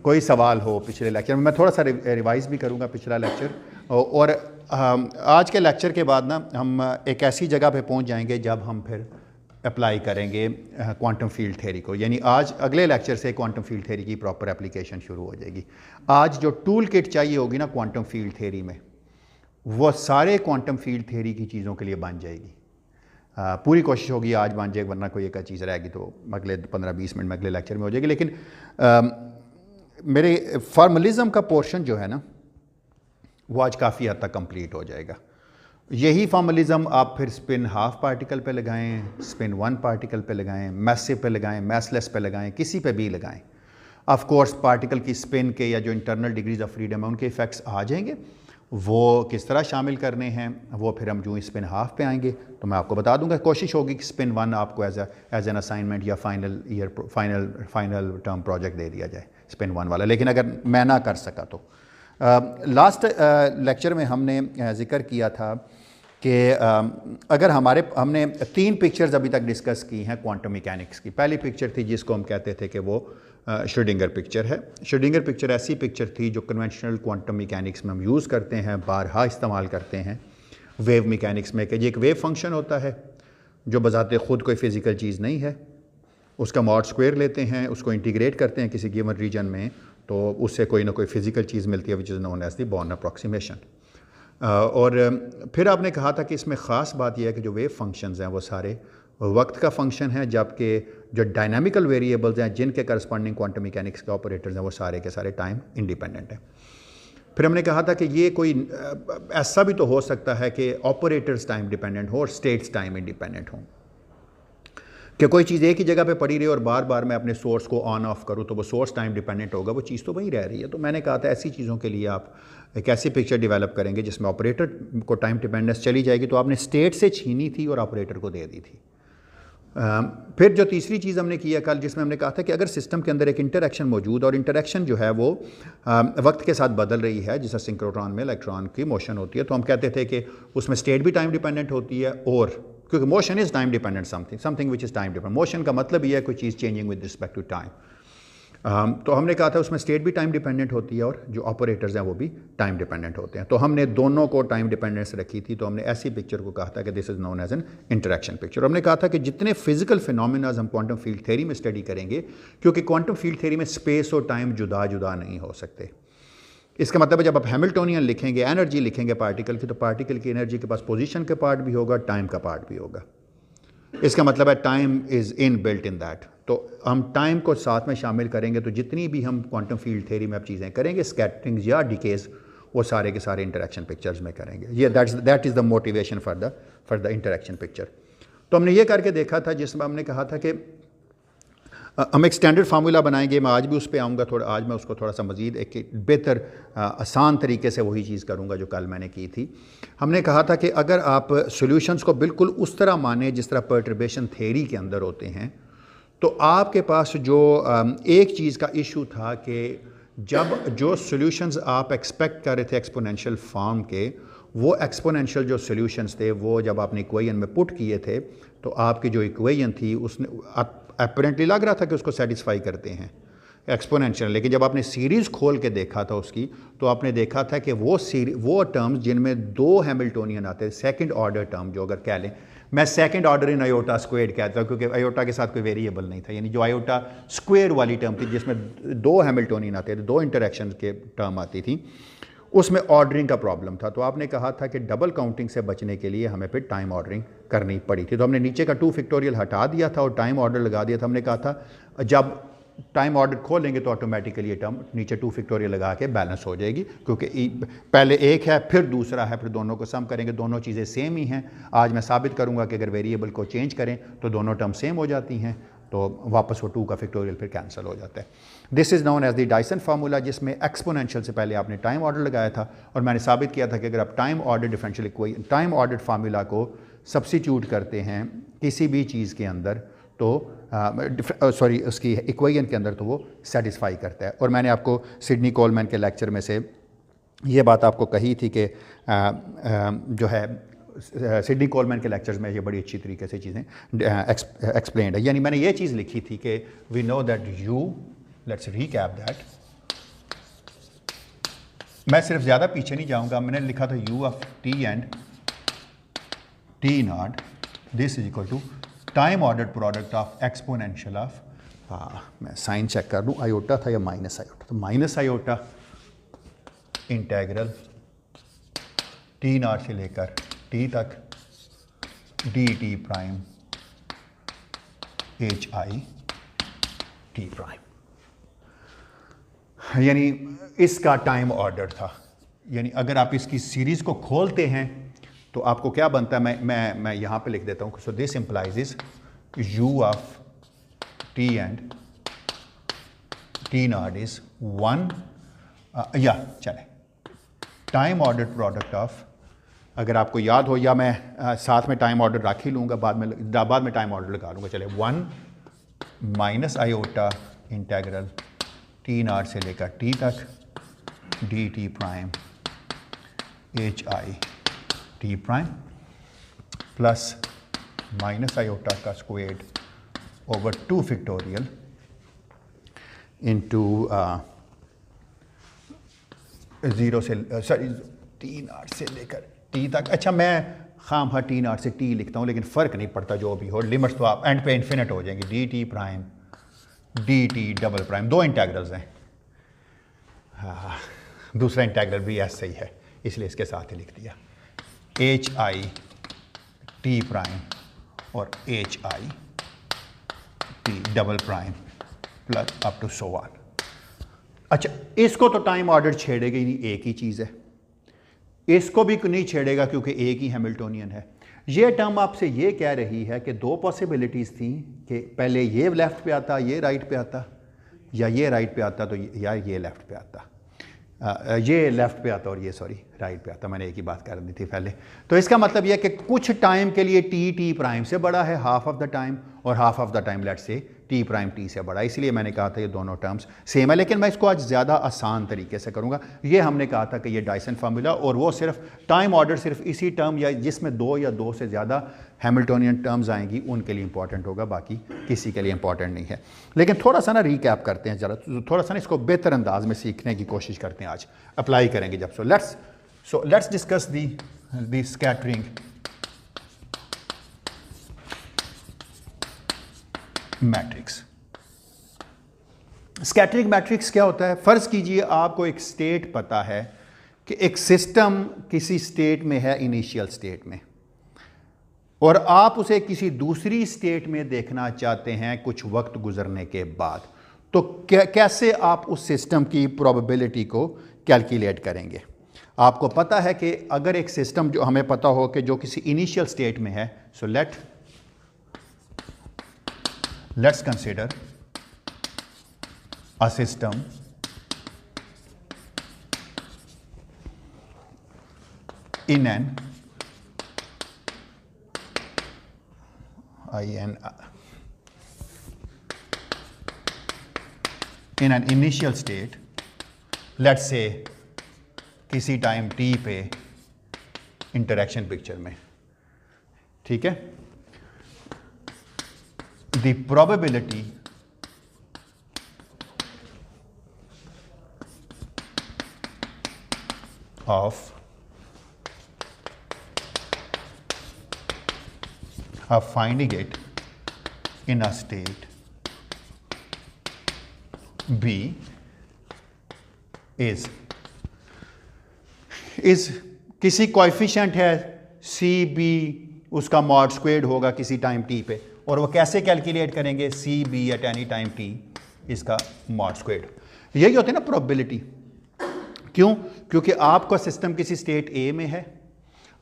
कोई सवाल हो पिछले लेक्चर में, मैं थोड़ा सा रिवाइज़ भी करूँगा पिछला लेक्चर। और आज के लेक्चर के बाद ना हम एक ऐसी जगह पे पहुँच जाएंगे जब हम फिर अप्लाई करेंगे क्वांटम फील्ड थ्योरी को, यानी आज अगले लेक्चर से क्वांटम फील्ड थ्योरी की प्रॉपर एप्लीकेशन शुरू हो जाएगी। आज जो टूल किट चाहिए होगी ना क्वांटम फील्ड थ्योरी में, वो सारे क्वांटम फील्ड थ्योरी की चीज़ों के लिए बन जाएगी। पूरी कोशिश होगी आज बन जाए, वरना कोई एक चीज़ रहेगी तो अगले 15-20 मिनट में अगले लेक्चर में हो जाएगी। लेकिन मेरे फार्मलिज्म का पोर्शन जो है ना वो आज काफ़ी हद तक कंप्लीट हो जाएगा। यही फार्मलिज्म आप फिर स्पिन हाफ पार्टिकल पे लगाएं, स्पिन वन पार्टिकल पे लगाएं, मैसिव पे लगाएं, मैसलेस पे लगाएं, किसी पे भी लगाएं। ऑफ कोर्स पार्टिकल की स्पिन के या जो इंटरनल डिग्रीज ऑफ फ्रीडम है उनके इफेक्ट्स आ जाएंगे। वो किस तरह शामिल करने हैं वो फिर हम जो स्पिन हाफ पे आएंगे तो मैं आपको बता दूंगा। कोशिश होगी कि स्पिन वन आपको एज एन असाइनमेंट या फाइनल टर्म प्रोजेक्ट दे दिया जाए स्पिन वन वाला, लेकिन अगर मैं ना कर सका तो लास्ट लेक्चर में हमने जिक्र किया था कि अगर हमने 3 पिक्चर्स अभी तक डिस्कस की हैं क्वांटम मैकेनिक्स की। पहली पिक्चर थी जिसको हम कहते थे कि वो श्रोडिंगर पिक्चर है। श्रोडिंगर पिक्चर ऐसी पिक्चर थी जो कन्वेंशनल क्वांटम मैकेनिक्स में हम यूज़ करते हैं, बारहा इस्तेमाल करते हैं वेव मैकेनिक्स में, कि ये एक वेव फंक्शन होता है जो बजाते खुद कोई फ़िज़िकल चीज़ नहीं है, उसका मॉड स्क्वायर लेते हैं, उसको इंटीग्रेट करते हैं किसी गिवन रीजन में, तो उससे कोई ना कोई फ़िज़िकल चीज़ मिलती है which is known as the Born approximation. और फिर आपने कहा था कि इसमें ख़ास बात यह है कि जो वेव फंक्शंस हैं वो सारे वक्त का फंक्शन है, जबकि जो डायनामिकल वेरिएबल्स हैं जिनके करस्पॉन्डिंग क्वांटम मैकेनिक्स के ऑपरेटर्स हैं वो सारे के सारे टाइम इंडिपेंडेंट हैं। फिर हमने कहा था कि ये कोई ऐसा भी तो हो सकता है कि ऑपरेटर्स टाइम डिपेंडेंट हो और स्टेट्स टाइम इंडिपेंडेंट हों, कि कोई चीज़ एक ही जगह पे पड़ी रही और बार बार मैं अपने सोर्स को ऑन ऑफ करूँ तो वो सोर्स टाइम डिपेंडेंट होगा, वो चीज़ तो वहीं रह रही है। तो मैंने कहा था ऐसी चीज़ों के लिए आप एक ऐसी पिक्चर डेवलप करेंगे जिसमें ऑपरेटर को टाइम डिपेंडेंस चली जाएगी, तो आपने स्टेट से छीनी थी और ऑपरेटर को दे दी थी। फिर जो तीसरी चीज़ हमने किया कल, जिसमें हमने कहा था कि अगर सिस्टम के अंदर एक इंटरेक्शन मौजूद और इंटरेक्शन जो है वो वक्त के साथ बदल रही है, जैसा सिंक्रोट्रॉन में इलेक्ट्रॉन की मोशन होती है, तो हम कहते थे कि उसमें स्टेट भी टाइम डिपेंडेंट होती है, और क्योंकि motion is time dependent something which is time dependent. Motion का मतलब ये है कोई चीज़ changing with respect to time. तो हमने कहा था उसमें स्टेट भी टाइम डिपेंडेंट होती है और जो ऑपरेटर्स हैं वो भी टाइम डिपेंडेंट होते हैं। तो हमने दोनों को टाइम डिपेंडेंस रखी थी, तो हमने ऐसी पिक्चर को कहा था कि this is known as an interaction picture. हमने कहा था कि जितने फिजिकल फिनोमिनाज हम क्वांटम फील्ड थ्योरी में स्टडी करेंगे, क्योंकि क्वांटम फील्ड थ्योरी में स्पेस और टाइम जुदा जुदा नहीं हो सकते। इसका मतलब है जब आप हैमिल्टोनियन लिखेंगे, एनर्जी लिखेंगे पार्टिकल की, तो पार्टिकल की एनर्जी के पास पोजीशन का पार्ट भी होगा, टाइम का पार्ट भी होगा। इसका मतलब है time is in built in that. तो हम टाइम को साथ में शामिल करेंगे तो जितनी भी हम क्वांटम फील्ड थ्योरी में अब चीज़ें करेंगे, स्कैटरिंग्स या डिकेज, वो सारे के सारे इंटरेक्शन पिक्चर्स में करेंगे। ये that is the motivation for the interaction picture. तो हमने ये करके देखा था, जिसमें हमने कहा था कि हम एक स्टैंडर्ड फार्मूला बनाएंगे। मैं आज भी उस पर आऊँगा, थोड़ा आज मैं उसको थोड़ा सा मज़ीद एक बेहतर आसान तरीके से वही चीज़ करूँगा जो कल मैंने की थी। हमने कहा था कि अगर आप सॉल्यूशंस को बिल्कुल उस तरह माने जिस तरह पर्टर्बेशन थ्योरी के अंदर होते हैं, तो आपके पास जो एक चीज़ का इशू था कि जब जो सॉल्यूशंस आप एक्सपेक्ट कर रहे थे एक्सपोनेंशियल फॉर्म के, वो एक्सपोनेंशियल जो सॉल्यूशंस थे वो जब आपने इक्वेशन में पुट किए थे, तो आपकी जो इक्वेशन थी उसने अपरेंटली लग रहा था कि उसको सेटिस्फाई करते हैं एक्सपोनेंशियल, लेकिन जब आपने सीरीज़ खोल के देखा था उसकी, तो आपने देखा था कि वो टर्म्स जिनमें 2 हैमिल्टोनियन आते थे, सेकंड ऑर्डर टर्म जो अगर कह लें, मैं second order in iota squared कहता हूँ क्योंकि आयोटा के साथ कोई वेरिएबल नहीं था, यानी जो आयोटा स्क्वायर वाली टर्म थी जिसमें 2 हैमिल्टोनियन आते थे, 2 इंटरेक्शन के टर्म आती थी, उसमें ऑर्डरिंग का प्रॉब्लम था। तो आपने कहा था कि डबल काउंटिंग से बचने के लिए हमें फिर टाइम ऑर्डरिंग करनी पड़ी थी। तो हमने नीचे का 2 फैक्टोरियल हटा दिया था और टाइम ऑर्डर लगा दिया था। हमने कहा था जब टाइम ऑर्डर खोलेंगे तो ऑटोमेटिकली ये टर्म नीचे 2 फैक्टोरियल लगा के बैलेंस हो जाएगी, क्योंकि पहले एक है फिर दूसरा है, फिर दोनों को सम करेंगे, दोनों चीज़ें सेम ही हैं। आज मैं साबित करूंगा कि अगर वेरिएबल को चेंज करें तो दोनों टर्म सेम हो जाती हैं, तो वापस वो 2 का फैक्टोरियल फिर कैंसिल हो जाता है। This is known as the Dyson formula, जिसमें एक्सपोनेंशियल से पहले आपने टाइम ऑर्डर लगाया था, और मैंने साबित किया था कि अगर आप time order differential equation, time order formula को सब्स्टिट्यूट करते हैं किसी भी चीज़ के अंदर, तो उसकी इक्वेशन के अंदर, तो वो सेटिस्फाई करता है। और मैंने आपको सिडनी कोलमैन के लेक्चर में से ये बात आपको कही थी कि जो है सिडनी कोलमैन के लेक्चर्स में ये बड़ी अच्छी तरीके से चीज़ें एक्सप्लेन्ड है। यानी मैंने ये चीज़ लिखी थी कि we know that U, let's recap that, मैं सिर्फ ज़्यादा पीछे नहीं जाऊंगा, मैंने लिखा था u of t and t naught this is equal to time order product of exponential of, मैं साइन चेक कर लूँ, आयोटा था या माइनस आयोटा, तो minus iota integral t naught से लेकर t तक D T prime H I T prime, यानी इसका टाइम ऑर्डर था। यानी अगर आप इसकी सीरीज़ को खोलते हैं तो आपको क्या बनता है, मैं यहाँ पे लिख देता हूँ। So this implies is u of t and t naught is 1 या चले टाइम ऑर्डर प्रोडक्ट ऑफ, अगर आपको याद हो, या मैं साथ में टाइम ऑर्डर रख ही लूँगा, बाद में टाइम ऑर्डर लगा लूँगा। चले 1 minus iota integral T naught से लेकर टी तक D T prime H I T prime plus minus iota का स्क्वायर ओवर 2 फैक्टोरियल इंटू 0 से सॉरी टी नॉट से लेकर टी तक। अच्छा, मैं खाम टी नॉट से टी लिखता हूँ, लेकिन फ़र्क नहीं पड़ता जो भी हो, लिमिट्स तो आप एंड पे इन्फिनिट हो जाएंगी। D T prime D T double prime, 2 integrals हैं। हाँ, दूसरा इंटेग्रल भी ऐसे ही है, इसलिए इसके साथ ही लिख दिया। एच आई टी प्राइम और H I T double prime plus up to so on. अच्छा, इसको तो टाइम ऑर्डर छेड़ेगा ही नहीं, एक ही चीज़ है। इसको भी नहीं छेड़ेगा क्योंकि एक ही हैमिल्टोनियन है। ये टर्म आपसे ये कह रही है कि 2 पॉसिबिलिटीज़ थी कि पहले ये लेफ़्ट पे आता, ये राइट पे आता, या ये राइट पे आता तो या ये लेफ़्ट पे आता, ये लेफ़्ट पे आता और ये सॉरी राइट पे आता। मैंने एक ही बात कर दी थी पहले। तो इसका मतलब यह कि कुछ टाइम के लिए टी प्राइम से बड़ा है हाफ ऑफ द टाइम, और half of the time late से टी प्राइम टी से बड़ा, इसलिए मैंने कहा था ये दोनों टर्म्स सेम है। लेकिन मैं इसको आज ज़्यादा आसान तरीके से करूँगा। ये हमने कहा था कि ये डायसन फार्मूला, और वो सिर्फ टाइम ऑर्डर सिर्फ इसी टर्म या जिसमें 2 या 2 से ज़्यादा हैमिल्टोनियन टर्म्स आएंगी उनके लिए इंपॉर्टेंट होगा, बाकी किसी के लिए इंपॉर्टेंट नहीं है। लेकिन थोड़ा सा ना रिकैप करते हैं ज़रा, थोड़ा सा ना इसको बेहतर अंदाज में सीखने की कोशिश करते हैं, आज अप्लाई करेंगे जब। So let's discuss the scattering matrix. Scattering matrix क्या होता है? फ़र्ज़ कीजिए आपको एक स्टेट पता है कि एक सिस्टम किसी स्टेट में है, इनिशियल स्टेट में, और आप उसे किसी दूसरी स्टेट में देखना चाहते हैं कुछ वक्त गुजरने के बाद। तो कैसे आप उस सिस्टम की प्रोबेबिलिटी को कैलकुलेट करेंगे? आपको पता है कि अगर एक सिस्टम, जो हमें पता हो कि जो किसी इनिशियल स्टेट में है, सो let's consider a system in an initial state, let's say किसी टाइम t पे इंटरेक्शन पिक्चर में, ठीक है। The probability of finding it in a state B is किसी कोएफिशिएंट है सी बी, उसका मॉड स्क्वेयर्ड होगा किसी टाइम टी पे, और वो कैसे कैलकुलेट करेंगे? C B at any time T, इसका मॉड स्क्वेयर्ड। यही होती है ना प्रोबेबिलिटी। क्यों? क्योंकि आपका सिस्टम किसी स्टेट ए में है,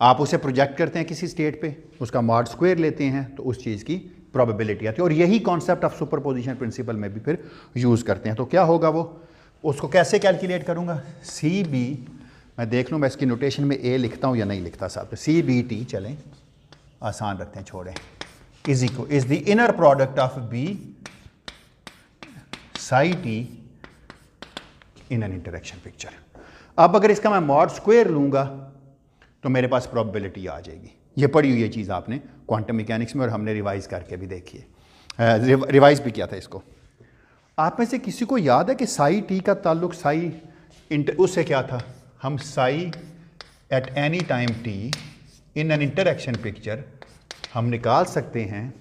आप उसे प्रोजेक्ट करते हैं किसी स्टेट पे, उसका मॉड स्क्वेयर लेते हैं, तो उस चीज़ की प्रोबेबिलिटी आती है। और यही कॉन्सेप्ट ऑफ सुपरपोजिशन प्रिंसिपल में भी फिर यूज़ करते हैं। तो क्या होगा वो, उसको कैसे कैलकुलेट करूँगा? सी बी, मैं देख लूँ मैं इसकी नोटेशन में ए लिखता हूँ या नहीं लिखता साहब। तो सी बी टी, चलें आसान रखते हैं, छोड़ें, is the inner product of B psi t in an interaction picture। अब अगर इसका मैं मॉड स्क्वायर लूँगा तो मेरे पास प्रोबेबिलिटी आ जाएगी। ये पढ़ी हुई ये चीज़ आपने क्वांटम मैकेनिक्स में, और हमने रिवाइज करके भी देखी है, रिवाइज भी किया था इसको। आप में से किसी को याद है कि साई टी का ताल्लुक साई उससे क्या था? हम psi at any time T in an interaction picture हम निकाल सकते हैं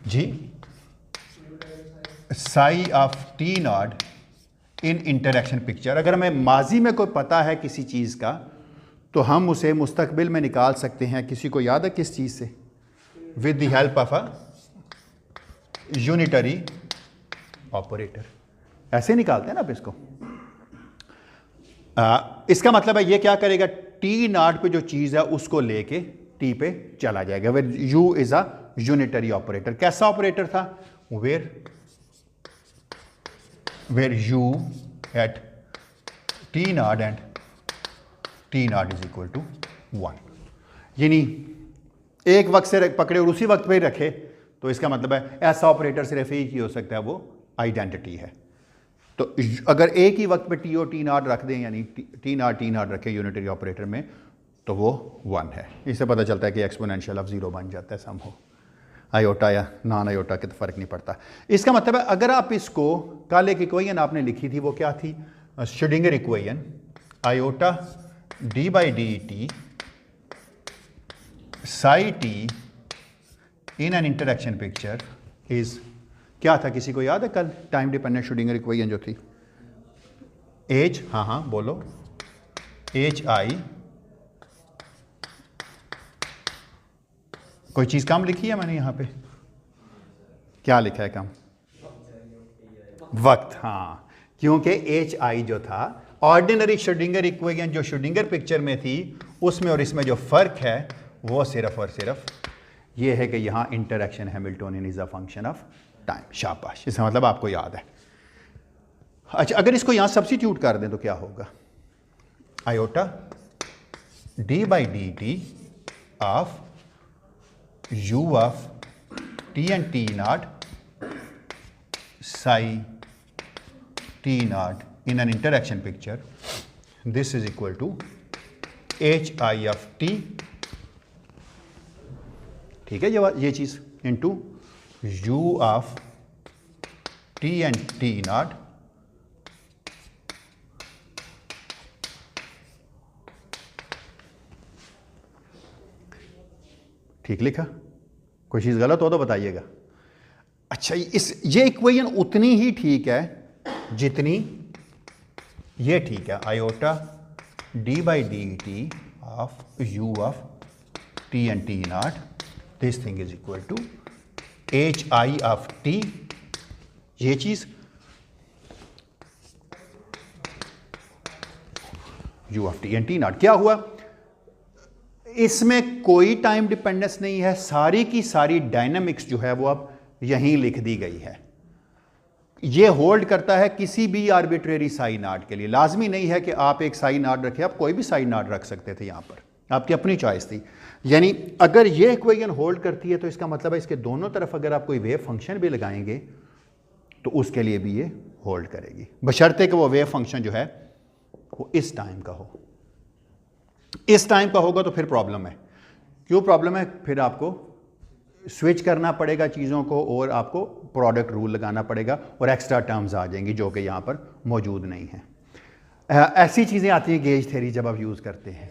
जी psi of T naught in interaction picture. अगर हमें माजी में कोई पता है किसी चीज़ का तो हम उसे मुस्तकबिल में निकाल सकते हैं। किसी को याद है किस चीज़ से? With the help of a unitary operator. ऐसे निकालते हैं ना आप इसको। इसका मतलब है ये क्या करेगा, टी नॉट पे जो चीज़ है उसको लेके टी पे चला जाएगा। Where U is a unitary operator. कैसा ऑपरेटर था? Where U at T naught and T naught is equal to 1। यानी एक वक्त से पकड़े और उसी वक्त पे ही रखे, तो इसका मतलब है ऐसा ऑपरेटर सिर्फ एक ही हो सकता है, वो आइडेंटिटी है। तो अगर एक ही वक्त पे टी और टी नॉट रख दें, यानी टी नॉट रखें यूनिटरी ऑपरेटर में, तो वो 1 है। इससे पता चलता है कि एक्सपोनेंशियल ऑफ 0 बन जाता है सम हो। आयोटा या नॉन आयोटा के तो फ़र्क नहीं पड़ता। इसका मतलब है अगर आप इसको कल एक इक्वेशन आपने लिखी थी, वो क्या थी? Schrodinger equation iota D by D T Sai T in an interaction picture is क्या था? किसी को याद है कल टाइम डिपेंडेंट श्रोडिंगर इक्वेशन जो थी? एच, हाँ बोलो, एच आई, कोई चीज़ कम लिखी है मैंने यहाँ पे? क्या लिखा है कम? वक्त। हाँ, क्योंकि एच आई जो था ऑर्डिनरी श्रोडिंगर इक्वेशन जो श्रोडिंगर पिक्चर में थी, उसमें और इसमें जो फ़र्क है वो सिर्फ और सिर्फ ये है कि यहाँ interaction Hamiltonian is a function of time. शाबाश, इसका मतलब आपको याद है। अच्छा, अगर इसको यहाँ सब्स्टिट्यूट कर दें तो क्या होगा? Iota D by D T of u of t and t naught psi t naught in an interaction picture, this is equal to h I of t, ठीक है ये चीज़, into u of t and t naught ठीक लिखा? कोई चीज़ गलत हो तो बताइएगा। अच्छा, ये इक्वेशन उतनी ही ठीक है जितनी ये ठीक है। Iota D by D T of U of T and T naught, this thing is equal to H I of T, ये चीज़ U of T and T naught. क्या हुआ? इसमें कोई टाइम डिपेंडेंस नहीं है, सारी की सारी डायनामिक्स जो है वो अब यहीं लिख दी गई है। ये होल्ड करता है किसी भी आर्बिट्रेरी साई नॉट के लिए। लाजमी नहीं है कि आप एक साई नॉट रखें, आप कोई भी साई नॉट रख सकते थे, यहां पर आपकी अपनी चॉइस थी। यानी अगर ये इक्वेशन होल्ड करती है तो इसका मतलब है इसके दोनों तरफ अगर आप कोई वेव फंक्शन भी लगाएंगे तो उसके लिए भी ये होल्ड करेगी, बशर्ते कि वो वेव फंक्शन जो है वो इस टाइम का हो। इस टाइम का होगा तो फिर प्रॉब्लम है। क्यों प्रॉब्लम है? फिर आपको स्विच करना पड़ेगा चीज़ों को और आपको प्रोडक्ट रूल लगाना पड़ेगा और एक्स्ट्रा टर्म्स आ जाएंगी जो कि यहाँ पर मौजूद नहीं है। ऐसी चीज़ें आती हैं गेज थ्योरी जब आप यूज़ करते हैं।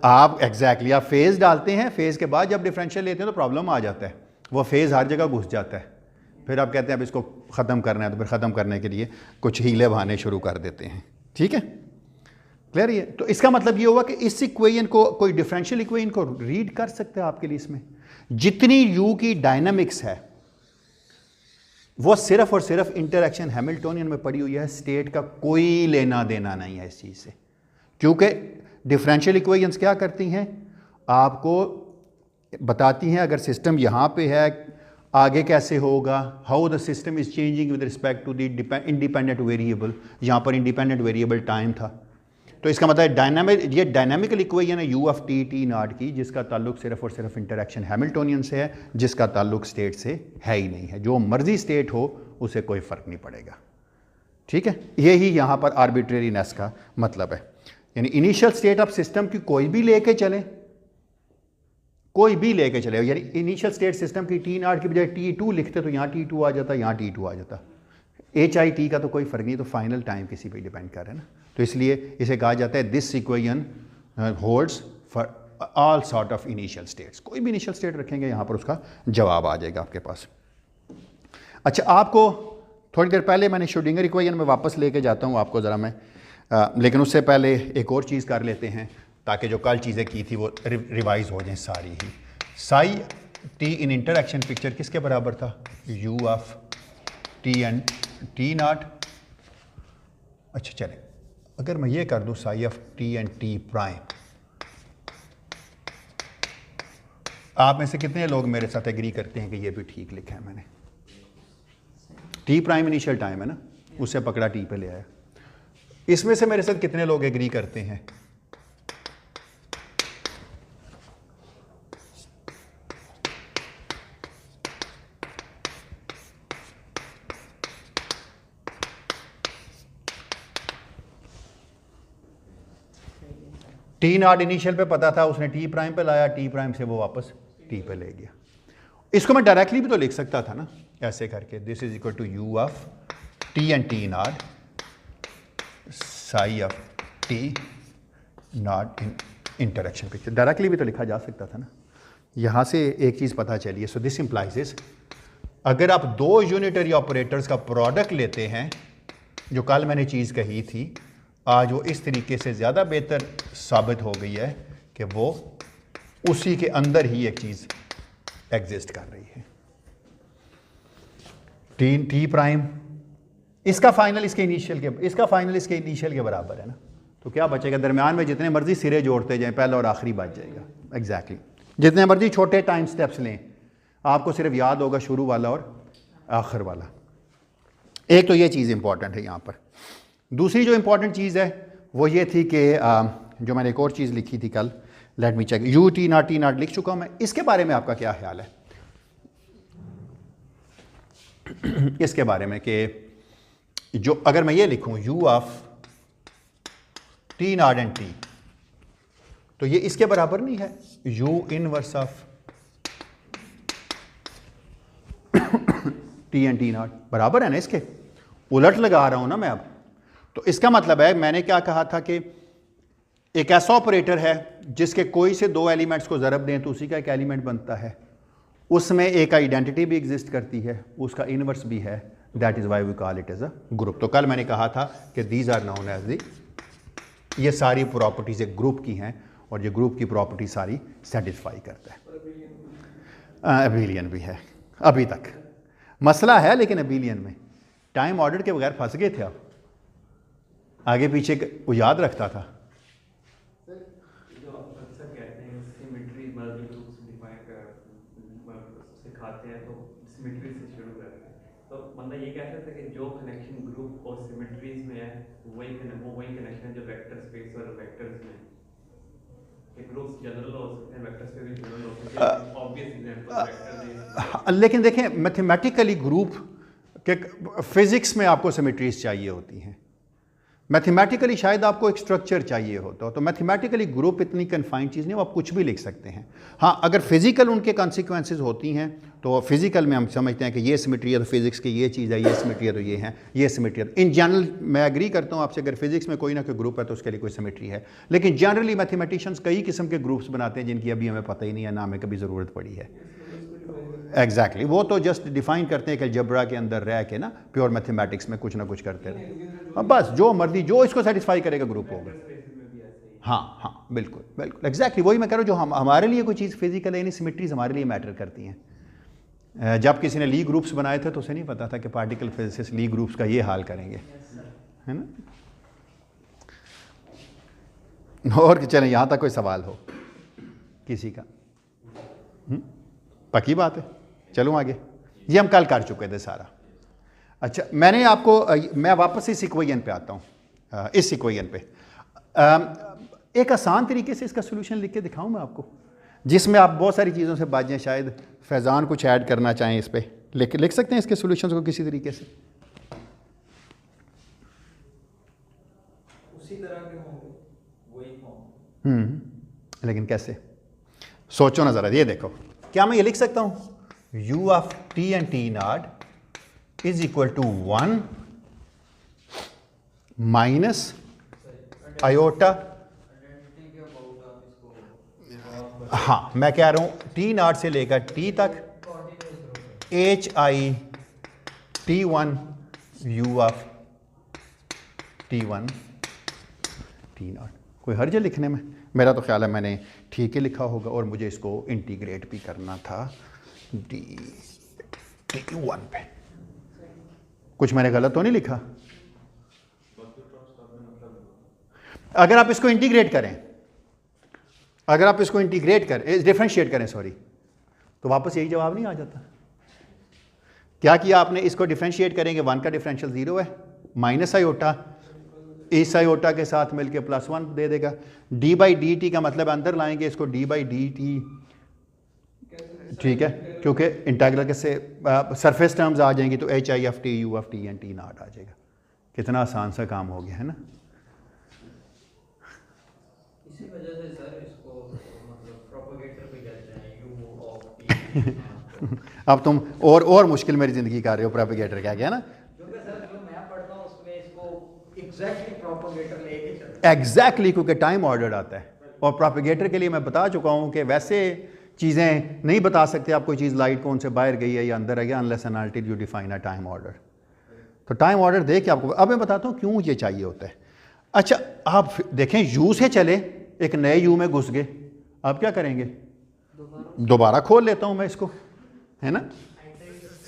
आप एग्जैक्टली आप फेज़ डालते हैं, फेज़ के बाद जब डिफरेंशियल लेते हैं तो प्रॉब्लम आ जाता है, वो फेज़ हर जगह घुस जाता है। फिर आप कहते हैं अब इसको ख़त्म करना है, तो फिर ख़त्म करने के लिए कुछ हीले बहाने शुरू कर देते हैं। ठीक है, क्लियर है? तो इसका मतलब ये हुआ कि इस इक्वेशन को कोई डिफरेंशियल इक्वेशन को रीड कर सकते हैं आपके लिए। इसमें जितनी यू की डायनामिक्स है वो सिर्फ और सिर्फ इंटरएक्शन हैमिल्टोनियन में पड़ी हुई है, स्टेट का कोई लेना देना नहीं है इस चीज़ से। क्योंकि डिफरेंशियल इक्वेशंस क्या करती हैं? आपको बताती हैं अगर सिस्टम यहाँ पे है आगे कैसे होगा, how the system is changing with respect to the independent variable. यहाँ पर इंडिपेंडेंट वेरिएबल टाइम था, तो इसका मतलब ये डायनामिकल इक्वेशन है you of T T not की, जिसका ताल्लुक सिर्फ और सिर्फ इंटरएक्शन हैमिल्टोनियन से है, जिसका ताल्लुक स्टेट से है ही नहीं है। जो मर्जी स्टेट हो उसे कोई फ़र्क नहीं पड़ेगा। ठीक है, यही यहाँ पर आर्बिट्रेरीनेस का मतलब है। यानी इनिशियल स्टेट ऑफ सिस्टम की कोई भी लेके चले, कोई भी लेके चले, यानी इनिशियल स्टेट सिस्टम की टी नॉट की बजाय T2 लिखते तो यहाँ T2 आ जाता, यहाँ T2 आ जाता। HIT का तो कोई फ़र्क नहीं, तो फाइनल टाइम किसी पे डिपेंड कर रहा है ना, तो इसलिए इसे कहा जाता है this equation holds for all sort of initial states. कोई भी इनिशियल स्टेट रखेंगे यहाँ पर उसका जवाब आ जाएगा आपके पास। अच्छा, आपको थोड़ी देर पहले मैंने श्रोडिंगर इक्वेशन में वापस लेके जाता हूँ आपको ज़रा मैं, लेकिन उससे पहले एक और चीज़ कर लेते हैं ताकि जो कल चीज़ें की थी वो रिवाइज हो जाएं सारी ही। साई टी इन इंटरएक्शन पिक्चर किसके बराबर था? You of T and T not. अच्छा चलें, अगर मैं ये कर दूँ Sai of T and T prime, आप में से कितने लोग मेरे साथ एग्री करते हैं कि ये भी ठीक लिखा है मैंने? टी प्राइम इनिशियल टाइम है ना, उससे पकड़ा टी पे ले आया। इसमें से मेरे साथ कितने लोग एग्री करते हैं? टी नॉट इनिशियल पे पता था, उसने टी प्राइम पे लाया, टी प्राइम से वो वापस टी पे ले गया। इसको मैं डायरेक्टली भी तो लिख सकता था ना, ऐसे करके this is equal to U of T and T naught psi of T naught in interaction picture. Directly भी तो लिखा जा सकता था ना। यहाँ से एक चीज़ पता चलिए, सो दिस इम्प्लाइज इज, अगर आप दो यूनिटरी ऑपरेटर्स का प्रोडक्ट लेते हैं, जो कल मैंने चीज़ कही थी, आज वो इस तरीके से ज़्यादा बेहतर साबित हो गई है कि वो उसी के अंदर ही एक चीज़ एग्जिस्ट कर रही है। टी प्राइम इसका फाइनल इसके इनिशियल के, इसका फाइनल इसके इनिशियल के बराबर है ना, तो क्या बचेगा? दरमियान में जितने मर्जी सिरे जोड़ते जाएं, पहला और आखिरी बच जाएगा। एग्जैक्टली जितने मर्जी छोटे टाइम स्टेप्स लें, आपको सिर्फ याद होगा शुरू वाला और आखिर वाला। एक तो ये चीज़ इंपॉर्टेंट है यहाँ पर। दूसरी जो इंपॉर्टेंट चीज़ है वो ये थी कि जो मैंने एक और चीज़ लिखी थी कल, let me check, U T naught लिख चुका हूँ मैं। इसके बारे में आपका क्या ख्याल है? इसके बारे में कि जो अगर मैं ये लिखूं you of T naught and T, तो ये इसके बराबर नहीं है you inverse of T and T not? बराबर है ना, इसके उलट लगा रहा हूं ना मैं अब। तो इसका मतलब है, मैंने क्या कहा था कि एक ऐसा ऑपरेटर है जिसके कोई से दो एलिमेंट्स को ज़रब दें तो उसी का एक एलिमेंट बनता है, उसमें एक आइडेंटिटी भी एग्जिस्ट करती है, उसका इनवर्स भी है, that is why we call it as a group. तो कल मैंने कहा था कि these are known as the, ये सारी प्रॉपर्टीज एक ग्रुप की हैं और ये ग्रुप की प्रॉपर्टी सारी सेटिस्फाई करता है। अबिलियन भी है, अभी तक मसला है, लेकिन अबिलियन में टाइम ऑर्डर के बगैर फंस गए थे आप। आगे पीछे वो याद रखता था। सिखाते हैं तो सिमेट्री से शुरू करते हैं, तो मतलब ये कह सकते हैं कि जो कनेक्शन ग्रुप और सिमेट्रीज में है वही कनेक्शन है जो वेक्टर स्पेस और वेक्टर्स में है। ग्रुप्स जनरल हो सकते हैं, वेक्टर स्पेस भी जनरल हो सकते हैं, ऑब्वियस एग्जांपल वेक्टर। लेकिन देखें, मैथमेटिकली ग्रुप के फिजिक्स में आपको सिमेट्रीज चाहिए होती हैं, मैथमेटिकली शायद आपको एक स्ट्रक्चर चाहिए होता हो। तो मैथमेटिकली ग्रुप इतनी कन्फाइंड चीज़ नहीं, वो आप कुछ भी लिख सकते हैं। हाँ, अगर फिजिकल उनके कॉन्सिक्वेंसेज होती हैं तो फिजिकल में हम समझते हैं कि ये सिमेट्री है तो फिजिक्स की ये चीज़ है, ये सिमेट्री है तो ये है, ये सिमेट्री है। इन जनरल मैं एग्री करता हूँ आपसे, अगर फिजिक्स में कोई ना कोई ग्रुप है तो उसके लिए कोई सिमेट्री है, लेकिन जनरली मैथमेटिशियंस कई किस्म के ग्रुप्स बनाते हैं जिनकी अभी हमें पता ही नहीं है, ना हमें कभी ज़रूरत पड़ी है। एग्जैक्टली वो तो जस्ट डिफाइन करते हैं कि अलजेब्रा के अंदर रह के ना प्योर मैथमेटिक्स में कुछ ना कुछ करते हैं, बस जो मर्जी जो इसको सेटिस्फाई करेगा ग्रुप होगा। हाँ हाँ, बिल्कुल बिल्कुल एग्जैक्टली वही मैं कह रहा हूँ। जो हमारे लिए कोई चीज़ फिजिकल है, यानी सिमेट्रीज हमारे लिए मैटर करती हैं। जब किसी ने ली ग्रुप्स बनाए थे तो उसे नहीं पता था कि पार्टिकल फिजिसिस्ट ली ग्रुप्स का ये हाल करेंगे, है ना। और चलें, यहाँ तक कोई सवाल हो किसी का? पक्की बात है, चलो आगे। ये हम कल कर चुके थे सारा। अच्छा, मैंने आपको, मैं वापस इस इक्वेशन पे आता हूँ, इस इक्वेशन पे एक आसान तरीके से इसका सोल्यूशन लिख के दिखाऊं मैं आपको, जिसमें आप बहुत सारी चीज़ों से बात जाएं। शायद फैज़ान कुछ ऐड करना चाहें इस पे, लिख सकते हैं इसके सोल्यूशन को किसी तरीके से। उसी तरह के होंगे, वही फॉर्म। लेकिन कैसे? सोचो ना ज़रा। ये देखो, क्या मैं ये लिख सकता हूँ u of t and t naught is equal to 1 minus iota, identity के अबाउट आप इसको हाँ मैं कह रहा हूँ टी नॉट से लेकर टी तक H I T one you of T one T not. कोई हर्ज है लिखने में? मेरा तो ख्याल है मैंने ठीक ही लिखा होगा, और मुझे इसको इंटीग्रेट भी करना था डी टी वन पे। कुछ मैंने गलत तो नहीं लिखा? अगर आप इसको इंटीग्रेट करें, अगर आप इसको इंटीग्रेट करें, डिफरेंशिएट करें सॉरी, तो वापस यही जवाब नहीं आ जाता? क्या किया आपने? इसको डिफरेंशिएट करेंगे, 1 का डिफरेंशियल 0 है, माइनस आयोटा इस आयोटा के साथ मिलके +1 दे देगा। डी बाई डी टी का मतलब अंदर लाएंगे इसको डी बाई डी टी, ठीक है, क्योंकि इंटीग्रल के से सरफेस टर्म्स आ जाएंगी तो H I F T U F T N T naught आ जाएगा। कितना आसान सा काम हो गया है ना। इसी वजह से सर इसको मतलब प्रोपेगेटर भी कहते हैं, यू ऑफ टी। अब तुम और मुश्किल मेरी ज़िंदगी कर रहे हो, प्रोपेगेटर क्या गया ना। क्योंकि सर जो मैं पढ़ता हूँ उसमें इसको एग्जैक्टली प्रोपेगेटर लेके चलते हैं। एग्जैक्टली क्योंकि टाइम ऑर्डर आता है, और प्रोपेगेटर के लिए मैं बता चुका हूँ कि वैसे चीज़ें नहीं बता सकते आप, कोई चीज़ लाइट कौन से बाहर गई है या अंदर है, unless and until you define a time order. तो टाइम ऑर्डर दे के आपको, अब मैं बताता हूँ क्यों ये चाहिए होता है। अच्छा आप देखें, यू से चले एक नए यू में घुस गए, आप क्या करेंगे? दोबारा खोल लेता हूँ मैं इसको, है ना।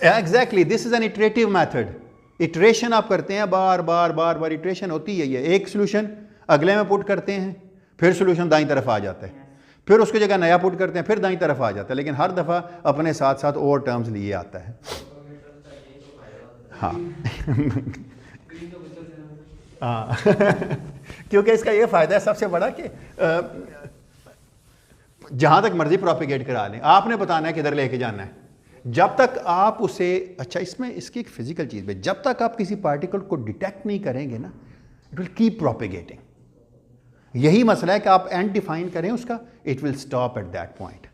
Exactly this is N iterative method. Iteration आप करते हैं, बार बार बार बार इटरेशन होती है। ये एक सोल्यूशन अगले में पुट करते हैं, फिर सोल्यूशन दाईं तरफ आ जाता है, फिर उसकी जगह नया पुट करते हैं, फिर दाईं तरफ आ जाता है, लेकिन हर दफ़ा अपने साथ साथ और टर्म्स लिए आता है। हाँ हाँ क्योंकि इसका ये फ़ायदा है सबसे बड़ा कि जहाँ तक मर्जी प्रोपिगेट करा लें, आपने बताना है किधर लेके जाना है। जब तक आप उसे, अच्छा इसमें इसकी एक फिजिकल चीज़ है, जब तक आप किसी पार्टिकल को डिटेक्ट नहीं करेंगे ना, इट विल कीप प्रोपिगेटिंग। यही मसला है कि आप एंड डिफाइन करें उसका, it will stop at that point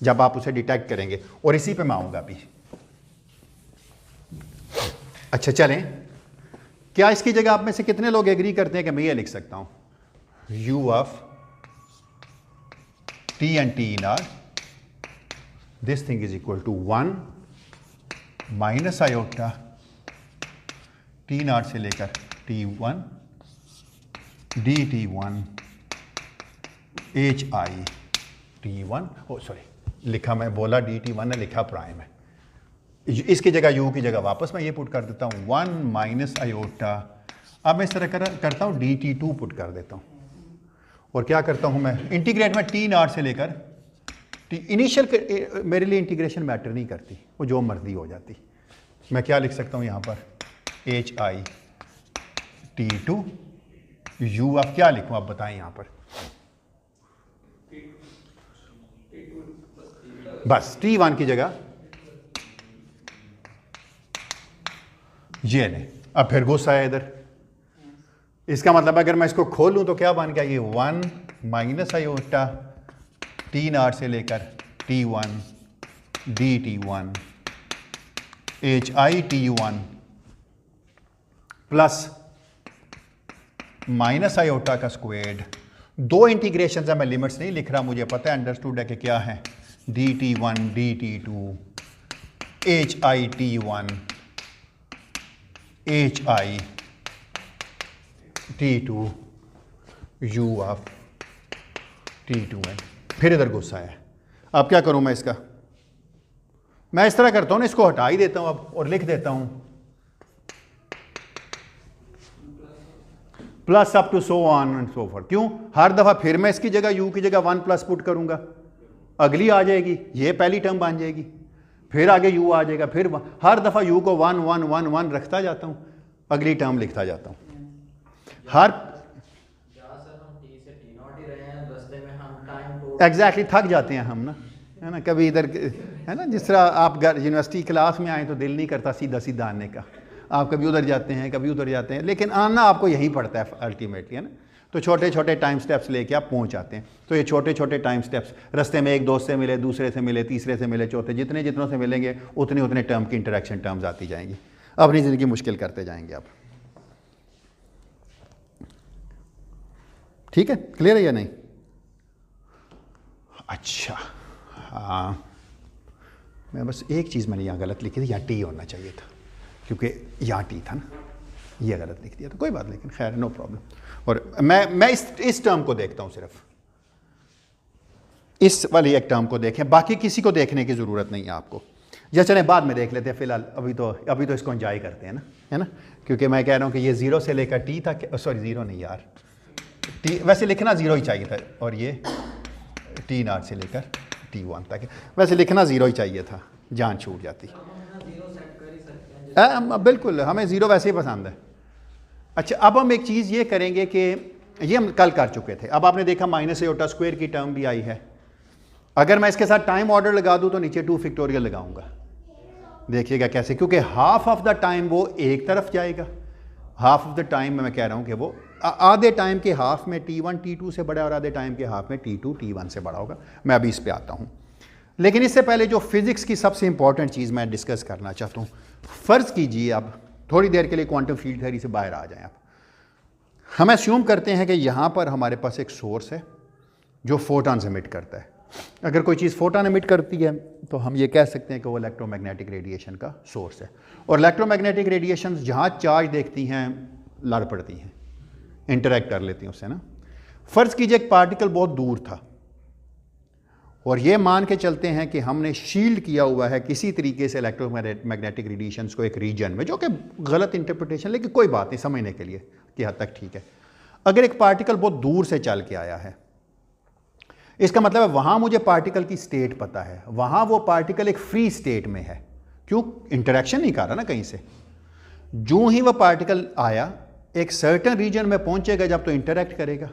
जब आप उसे डिटेक्ट करेंगे। और इसी पे मैं आऊँगा अभी। अच्छा चलें, क्या इसकी जगह आप में से कितने लोग एग्री करते हैं कि मैं ये लिख सकता हूँ, u of T and T naught, this thing is equal to 1 minus iota T naught से लेकर t1 dt1 hi t1, ओ सॉरी लिखा मैं बोला dt1 है, लिखा प्राइम है। इसकी जगह u की जगह वापस मैं ये पुट कर देता हूँ 1 माइनस आयोटा। अब मैं इस तरह करता हूँ dt2 पुट कर देता हूँ, और क्या करता हूँ मैं, इंटीग्रेट में टी नॉट से लेकर टी, इनिशियल मेरे लिए इंटीग्रेशन मैटर नहीं करती, वो जो मर्जी हो जाती। मैं क्या लिख सकता हूँ यहाँ पर, H I T two U, अब क्या लिखूँ आप बताएं यहाँ पर, बस t1 की जगह ये नहीं। अब फिर गुस्सा है इधर, इसका मतलब अगर मैं इसको खोलूं तो क्या बन गया, ये 1 माइनस आयोटा टी नॉट से लेकर t1 dt1 hi tu1 plus minus iota का स्क्वायर्ड। दो इंटीग्रेशन है, मैं लिमिट्स नहीं लिख रहा, मुझे पता है, अंडरस्टूड है कि क्या है, dt1 dt2 hi t1 hi t2 u of t2n। फिर इधर गुस्सा है। अब क्या करूं मैं इसका, मैं इस तरह करता हूं ना, इसको हटा ही देता हूं अब और लिख देता हूं plus up to so on and so forth. क्यों? हर दफा फिर मैं इसकी जगह u की जगह 1 प्लस पुट करूंगा, अगली आ जाएगी, ये पहली टर्म बन जाएगी, फिर आगे u आ जाएगा, फिर हर दफा u को 1 1 1 1 रखता जाता हूं, अगली टर्म लिखता जाता हूं। हर एग्जैक्टली थक जाते हैं हम ना, है ना, कभी इधर है ना, जिस तरह आप यूनिवर्सिटी क्लास में आए तो दिल नहीं करता सीधा सीधा आने का, आप कभी उधर जाते हैं कभी उधर जाते हैं, लेकिन आना आपको यहीं पड़ता है अल्टीमेटली, है ना। तो छोटे छोटे टाइम स्टेप्स लेके आप पहुंच जाते हैं। तो ये छोटे छोटे टाइम स्टेप्स, रास्ते में एक दोस्त से मिले, दूसरे से मिले, तीसरे से मिले, चौथे, जितने जितनों से मिलेंगे उतने उतने टर्म की इंटरेक्शन टर्म्स आती जाएंगी, अपनी ज़िंदगी मुश्किल करते जाएंगे आप। ठीक है, क्लियर है या नहीं? अच्छा, हाँ, मैं बस एक चीज़ मैंने यहाँ गलत लिखी थी, यहाँ टी होना चाहिए था, क्योंकि यहाँ टी था ना, ये गलत लिख दिया, तो कोई बात, लेकिन खैर नो प्रॉब्लम। और मैं इस टर्म को देखता हूँ, सिर्फ इस वाली एक टर्म को देखें, बाकी किसी को देखने की ज़रूरत नहीं है आपको, या चलें बाद में देख लेते हैं, फिलहाल अभी तो इसको एंजॉय करते हैं ना, है ना, क्योंकि मैं कह रहा हूँ कि ये 0 से लेकर टी था, सॉरी 0 नहीं यार, टी वैसे लिखना 0 ही चाहिए था, और ये T0 से लेकर T1 तक, वैसे लिखना 0 ही चाहिए था, जान छूट जाती। बिल्कुल, हमें 0 वैसे ही पसंद है। अच्छा, अब हम एक चीज़ ये करेंगे कि ये हम कल कर चुके थे, अब आपने देखा माइनस एटा स्क्वायर की टर्म भी आई है। अगर मैं इसके साथ टाइम ऑर्डर लगा दूं तो नीचे 2 फैक्टोरियल लगाऊंगा, देखिएगा कैसे, क्योंकि हाफ ऑफ द टाइम वो एक तरफ जाएगा, हाफ ऑफ द टाइम में मैं कह रहा हूं कि वो आधे टाइम के हाफ में T1 T2 से बड़ा और आधे टाइम के हाफ में T2 T1 से बड़ा होगा। मैं अभी इस पे आता हूं, लेकिन इससे पहले जो फिजिक्स की सबसे इंपॉर्टेंट चीज़ मैं डिस्कस करना चाहता हूँ, फ़र्ज़ कीजिए अब थोड़ी देर के लिए क्वांटम फील्ड थ्योरी से बाहर आ जाएं। आप हम अस्यूम करते हैं कि यहाँ पर हमारे पास एक सोर्स है जो फोटॉन्स एमिट करता है। अगर कोई चीज़ फोटॉन एमिट करती है तो हम ये कह सकते हैं कि वो इलेक्ट्रोमैग्नेटिक रेडिएशन का सोर्स है, और इलेक्ट्रोमैग्नेटिक रेडिएशन जहाँ चार्ज देखती हैं लड़ पड़ती हैं, इंटरेक्ट कर लेती हैं उससे ना। फ़र्ज़ कीजिए एक पार्टिकल बहुत दूर था, और ये मान के चलते हैं कि हमने शील्ड किया हुआ है किसी तरीके से इलेक्ट्रोमैग्नेटिक रेडिएशंस को एक रीजन में, जो कि गलत इंटरप्रिटेशन, लेकिन कोई बात नहीं, समझने के लिए कि हद तक ठीक है। अगर एक पार्टिकल बहुत दूर से चल के आया है, इसका मतलब है वहाँ मुझे पार्टिकल की स्टेट पता है, वहाँ वो पार्टिकल एक फ्री स्टेट में है, क्यों, इंटरेक्शन नहीं कर रहा ना कहीं से। जो ही वह पार्टिकल आया एक सर्टेन रीजन में पहुँचेगा, जब तो इंटरेक्ट करेगा,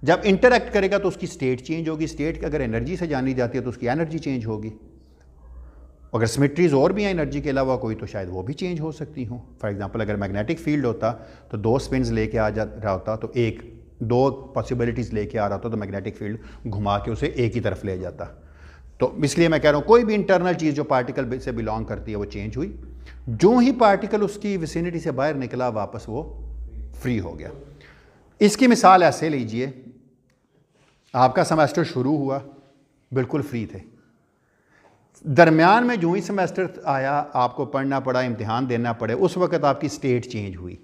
जब इंटरेक्ट करेगा तो उसकी स्टेट चेंज होगी, स्टेट अगर एनर्जी से जानी जाती है तो उसकी एनर्जी चेंज होगी। अगर सिमेट्रीज और भी हैं एनर्जी के अलावा कोई, तो शायद वो भी चेंज हो सकती हों। फॉर एग्जांपल, अगर मैग्नेटिक फील्ड होता तो 2 स्पिन्स लेके आ जा रहा होता, तो 2 पॉसिबिलिटीज़ लेके आ रहा होता, तो मैग्नेटिक फील्ड घुमा के उसे एक ही तरफ ले जाता। तो इसलिए मैं कह रहा हूँ कोई भी इंटरनल चीज़ जो पार्टिकल से बिलोंग करती है वो चेंज हुई, जो ही पार्टिकल उसकी विसिनिटी से बाहर निकला वापस वो फ्री हो गया। इसकी मिसाल ऐसे लीजिए, आपका सेमेस्टर शुरू हुआ, बिल्कुल फ्री थे, दरमियान में जो ही सेमेस्टर आया आपको पढ़ना पड़ा, इम्तिहान देना पड़े, उस वक्त आपकी स्टेट चेंज हुई,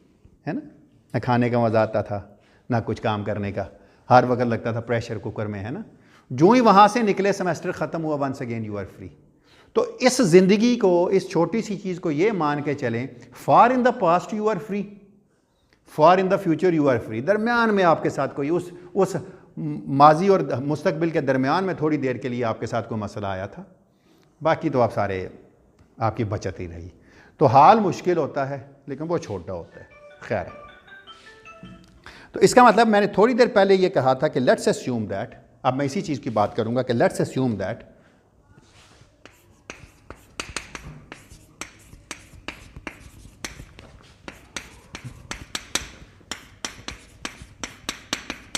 है ना खाने का मज़ा आता था, ना कुछ काम करने का, हर वक्त लगता था प्रेशर कुकर में, है ना। जो ही वहाँ से निकले, सेमेस्टर ख़त्म हुआ, once again you are free. तो इस ज़िंदगी को, इस छोटी सी चीज़ को ये मान के चलें, far in the past you are free, far in the future you are free. दरमियान में आपके साथ कोई उस माजी और मुस्तकबिल के दरमियान में थोड़ी देर के लिए आपके साथ कोई मसला आया था, बाकी तो आप सारे, आपकी बचत ही रही। तो हाल मुश्किल होता है लेकिन वो छोटा होता है। खैर, तो इसका मतलब मैंने थोड़ी देर पहले ये कहा था कि लेट्स अस्यूम दैट, अब मैं इसी चीज़ की बात करूंगा कि let's assume that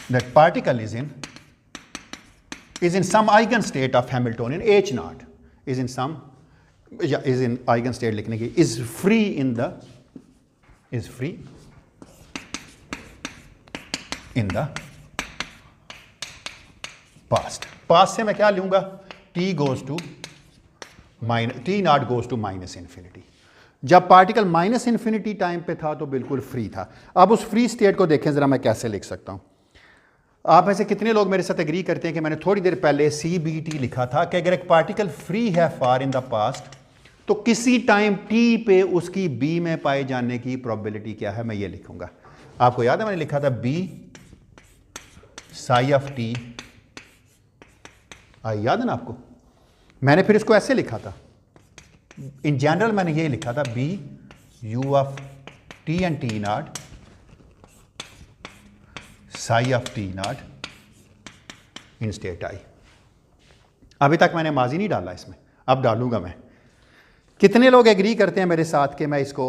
that particle is in some eigenstate of Hamiltonian H0, is in some, is in eigenstate लिखने की, is free in the past से मैं क्या लूंगा, T naught goes to minus infinity। जब पार्टिकल माइनस इन्फिनिटी टाइम पे था तो बिल्कुल फ्री था। अब उस फ्री स्टेट को देखें जरा, मैं कैसे लिख सकता हूं। आप में से कितने लोग मेरे साथ एग्री करते हैं कि मैंने थोड़ी देर पहले CBT लिखा था कि अगर एक पार्टिकल फ्री है फार इन द पास्ट, तो किसी टाइम t पे उसकी b में पाए जाने की प्रोबेबिलिटी क्या है, मैं ये लिखूंगा। आपको याद है मैंने लिखा था b psi of t, याद है ना आपको। मैंने फिर इसको ऐसे लिखा था, इन जनरल मैंने ये लिखा था b u of t and t naught psi of t naught in state I। अभी तक मैंने माजी नहीं डाला इसमें, अब डालूंगा मैं। कितने लोग एग्री करते हैं मेरे साथ कि मैं इसको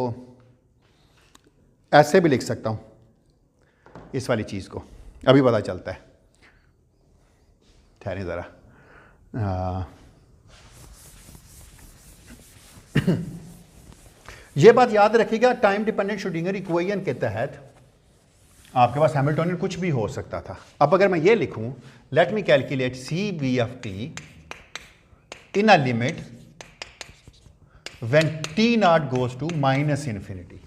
ऐसे भी लिख सकता हूं, इस वाली चीज़ को, अभी पता चलता है। ठहरें ज़रा, ये बात याद रखिएगा, टाइम डिपेंडेंट श्रोडिंगर इक्वेशन के तहत आपके पास हैमिल्टोनियन कुछ भी हो सकता था। अब अगर मैं ये लिखूं, let me calculate C B of T in a limit when T naught goes to minus infinity.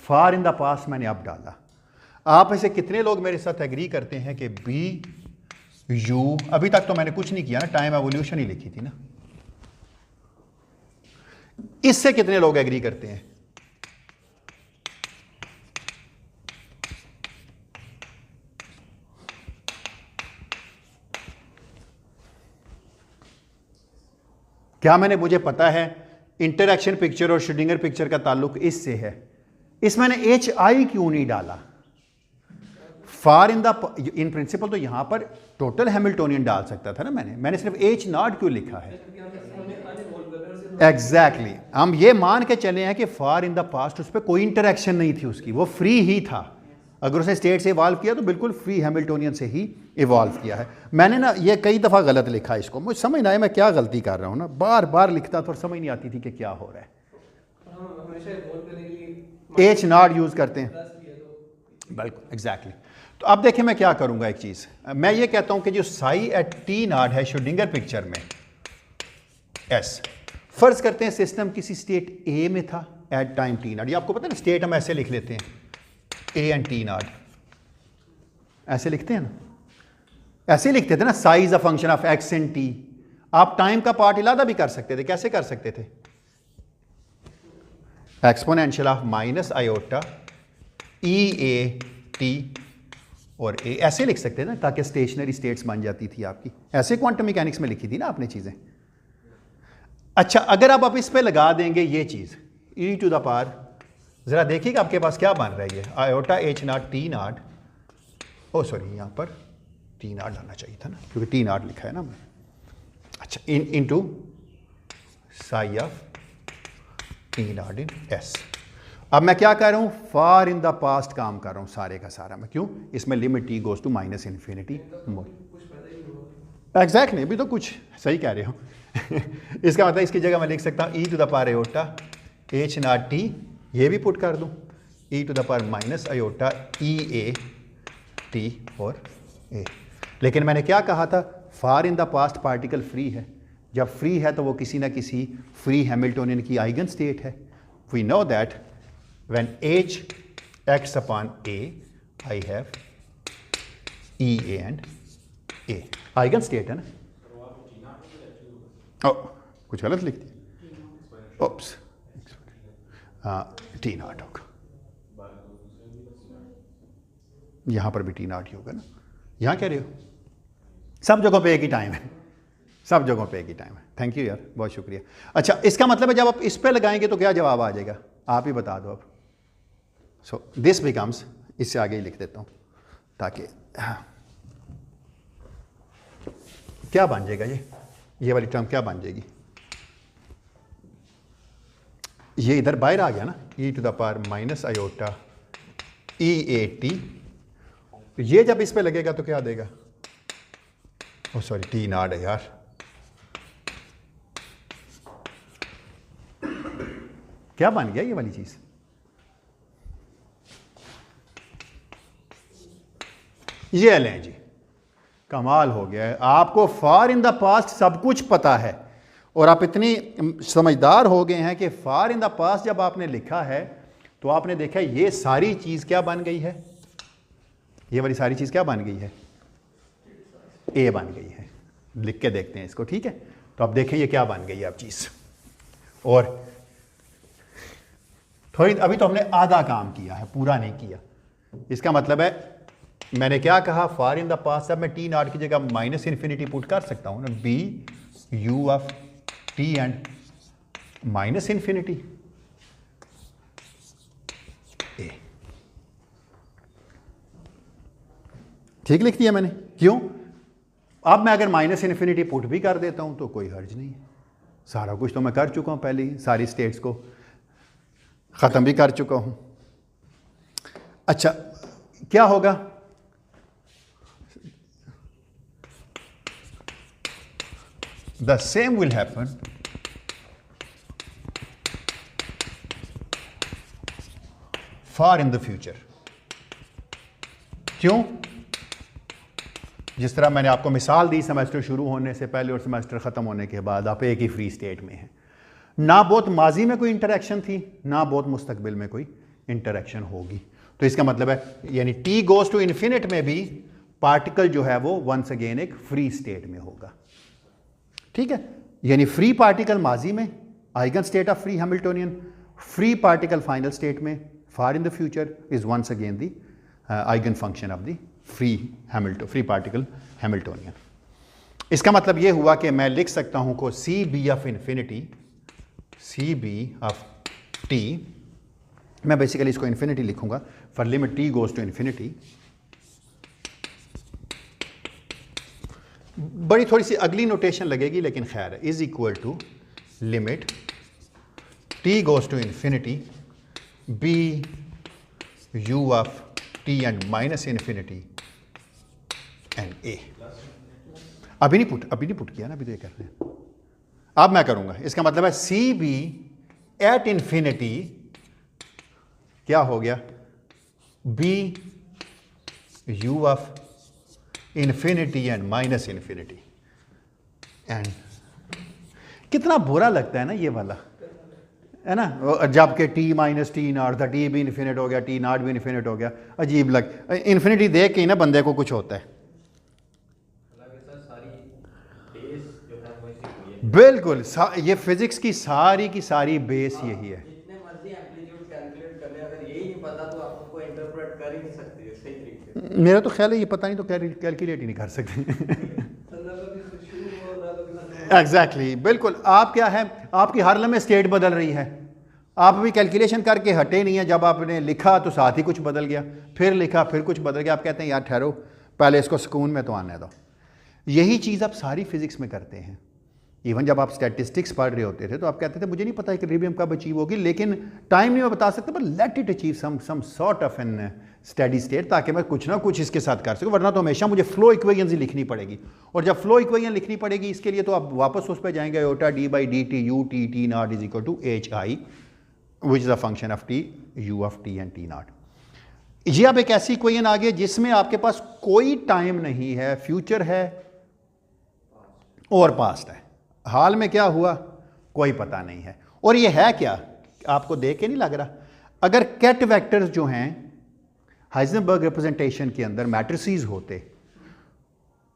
Far in the past मैंने अब डाला। आप ऐसे कितने लोग मेरे साथ एग्री करते हैं कि बी यू, अभी तक तो मैंने कुछ नहीं किया ना, टाइम एवोल्यूशन ही लिखी थी ना, इससे कितने लोग एग्री करते हैं? क्या मुझे पता है इंटरैक्शन पिक्चर और श्रोडिंगर पिक्चर का ताल्लुक इससे है, इस मैंने एच आई क्यों नहीं डाला? फार इन द इन प्रिंसिपल तो यहां पर टोटल हैमिल्टोनियन डाल सकता था ना, मैंने सिर्फ एच नॉट क्यों लिखा है? एग्जैक्टली हम ये मान के चले हैं कि फार इन द पास्ट उस पर कोई इंटरैक्शन नहीं थी उसकी, वो फ्री ही था। अगर उसने स्टेट से इवॉल्व किया तो बिल्कुल फ्री हैमिल्टोनियन से ही इवॉल्व किया है। मैंने ना ये कई दफ़ा गलत लिखा इसको, मुझे समझ ना आया मैं क्या गलती कर रहा हूँ ना, बार बार लिखता था और समझ नहीं आती थी कि क्या हो रहा है। एच नॉट यूज़ करते हैं, बिल्कुल एग्जैक्टली। तो अब देखें मैं क्या करूँगा, एक चीज़ मैं ये कहता हूँ कि जो साई एट टी नॉट है श्रोडिंगर पिक्चर में एस, फर्ज करते हैं सिस्टम किसी स्टेट ए में था एट टाइम टी नॉट। ये आपको पता है ना, स्टेट हम ऐसे लिख लेते हैं ए एंड टी नॉट, ऐसे लिखते हैं ना, ऐसे ही लिखते थे ना, size a function of x and T. आप टाइम का पार्ट इलादा भी कर सकते थे, कैसे कर सकते थे? Exponential of minus iota E A T और ए, ऐसे लिख सकते थे ना, ताकि स्टेशनरी स्टेट्स बन जाती थी आपकी। ऐसे क्वांटम मैकेनिक्स में लिखी थी ना आपने चीज़ें। अच्छा, अगर आप इस पे लगा देंगे ये चीज़ ई टू द पावर, ज़रा देखिएगा आपके पास क्या बन रही है, iota H naught T naught, oh sorry यहाँ पर टी नॉट लाना चाहिए था ना, क्योंकि टी नॉट लिखा है ना मैं। अच्छा, into psi of T naught in S. अब मैं क्या कर रहा हूँ, फार इन द पास्ट काम कर रहा हूँ सारे का सारा मैं, क्यों? इसमें limit T goes to minus infinity more. Exact नहीं, अभी तो कुछ सही कह रहे हो। इसका मतलब इसकी जगह मैं लिख सकता हूँ E to the power iota H naught T, ये भी पुट कर दूँ E to the power minus iota E A T और ए। लेकिन मैंने क्या कहा था, far in the past particle free है। जब फ्री है तो वो किसी ना किसी फ्री हैमिल्टोनियन की आइगन स्टेट है। We know that when H acts upon A I have E A and A, eigen state है ना। ओ कुछ गलत लिख दिया, ओप्स, हाँ टी नॉट होगा, यहां पर भी टी नॉट ही होगा ना। यहां कह रहे हो सब जगहों पे एक ही टाइम है, सब जगहों पे एक ही टाइम है। थैंक यू यार, बहुत शुक्रिया। अच्छा, इसका मतलब है जब आप इस पे लगाएंगे तो क्या जवाब आ जाएगा, आप ही बता दो अब। सो दिस बिकम्स, इससे आगे ही लिख देता हूं ताकि क्या बन जाएगा, ये वाली टर्म क्या बन जाएगी, ये इधर बाहर आ गया ना, E to the power minus iota E A T. ये जब इस पे लगेगा तो क्या देगा, ओ सॉरी टी नॉट है यार, क्या बन गया ये वाली चीज, ये लें जी, कमाल हो गया है। आपको फार इन द पास्ट सब कुछ पता है और आप इतनी समझदार हो गए हैं कि फार इन द पास्ट जब आपने लिखा है तो आपने देखा ये सारी चीज क्या बन गई है, ये वाली सारी चीज क्या बन गई है, ए बन गई है। लिख के देखते हैं इसको, ठीक है? तो अब देखें ये क्या बन गई है अब चीज। और थोड़ी, अभी तो हमने आधा काम किया है, पूरा नहीं किया। इसका मतलब है मैंने क्या कहा, फार इन द पास्ट, अब मैं टी नॉट की जगह माइनस इन्फिनिटी पुट कर सकता हूं ना, B U of T and minus infinity A. ठीक लिख दिया मैंने, क्यों? अब मैं अगर माइनस इन्फिनिटी पुट भी कर देता हूं तो कोई हर्ज नहीं है, सारा कुछ तो मैं कर चुका हूं पहले ही, सारी स्टेट्स को ख़त्म भी कर चुका हूं। अच्छा, क्या होगा, the same will happen far in the future. क्यों? जिस तरह मैंने आपको मिसाल दी, सेमेस्टर शुरू होने से पहले और सेमेस्टर ख़त्म होने के बाद आप एक ही फ्री स्टेट में हैं। ना बहुत माजी में कोई इंटरेक्शन थी, ना बहुत मुस्तकबिल में कोई इंटरेक्शन होगी। तो इसका मतलब है यानी t गोज टू इन्फिनिट में भी पार्टिकल जो है वो वंस अगेन एक फ्री स्टेट में होगा। ठीक है, यानी फ्री पार्टिकल माजी में eigen state of free Hamiltonian, free particle final state में far in the future is once again the eigen function of the free particle Hamiltonian. इसका मतलब यह हुआ कि मैं लिख सकता हूं को C B of infinity, C B of T, मैं बेसिकली इसको इन्फिनिटी लिखूंगा for limit T goes to infinity. बड़ी थोड़ी सी अगली नोटेशन लगेगी लेकिन खैर है, is equal to limit T goes to infinity B U of T and minus infinity and A. अभी नहीं पुट किया ना, अभी तो ये कर रहे हैं, अब मैं करूंगा। इसका मतलब है सी बी एट इन्फिनिटी क्या हो गया, be U of infinity and minus infinity and. कितना बुरा लगता है ना ये वाला, है ना, जबकि टी माइनस टी नॉट था, टी भी इन्फिनिट हो गया, टी नॉट भी इन्फिनिट हो गया, अजीब लग। इन्फिनिटी देख के ही ना बंदे को कुछ होता है। बिल्कुल, ये फिजिक्स की सारी बेस यही है। जितने मर्जी एम्पलीट्यूड कैलकुलेट कर ले, अगर यही नहीं पता तो आप उनको इंटरप्रेट कर ही नहीं सकते सही तरीके से। मेरा तो ख्याल है ये पता नहीं तो कैलकुलेट ही नहीं कर सकते। एग्जैक्टली, बिल्कुल। आप क्या है, आपकी हर लम्हे स्टेट बदल रही है, आप अभी कैलकुलेशन करके हटे नहीं है। जब आपने लिखा तो साथ ही कुछ बदल गया, फिर लिखा फिर कुछ बदल गया। आप कहते हैं यार ठहरो, पहले इसको सुकून में तो आने दो। यही चीज़ आप सारी फिजिक्स में करते हैं। इवन जब आप स्टैटिस्टिक्स पढ़ रहे होते थे तो आप कहते थे मुझे नहीं पता इक्विलिब्रियम कब अचीव होगी, लेकिन टाइम नहीं मैं बता सकता, but let it achieve some sort of an steady state, ताकि मैं कुछ ना कुछ इसके साथ कर सकूं। वरना तो हमेशा मुझे फ्लो इक्वेशंस ही लिखनी पड़ेगी, और जब फ्लो इक्वेशन लिखनी पड़ेगी इसके लिए तो आप वापस उस पर जाएंगे, iota D by D T U T naught is equal to H I which is a function of T U of T and T naught. ये अब एक ऐसी इक्वेशन आ गई जिसमें आपके पास कोई टाइम नहीं है, फ्यूचर है और पास्ट है। हाल में क्या हुआ कोई पता नहीं है। और ये है क्या, आपको देख के नहीं लग रहा, अगर केट वेक्टर्स जो हैं हाइजेनबर्ग रिप्रेजेंटेशन के अंदर मैट्रिसेस होते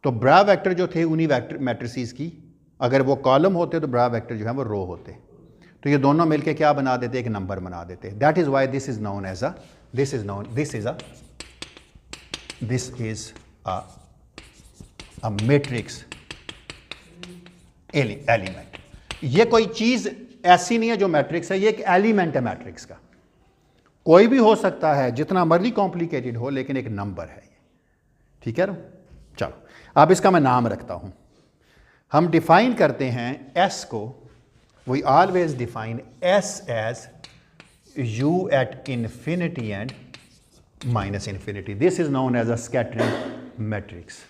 तो ब्रा वेक्टर जो थे उन्हीं वेक्टर मैट्रिसेस की, अगर वो कॉलम होते तो ब्रा वेक्टर जो है वो रो होते। तो ये दोनों मिलके क्या बना देते, एक नंबर बना देते। That is why this is known as a this is a matrix element. ये कोई चीज ऐसी नहीं है जो मैट्रिक्स है, ये एक एलिमेंट है मैट्रिक्स का। कोई भी हो सकता है, जितना मर्जी कॉम्प्लिकेटेड हो, लेकिन एक नंबर है ये। ठीक है ना, चलो अब इसका मैं नाम रखता हूं। हम डिफाइन करते हैं एस को, we always define S as U at infinity and minus infinity. This is known as a scattering matrix.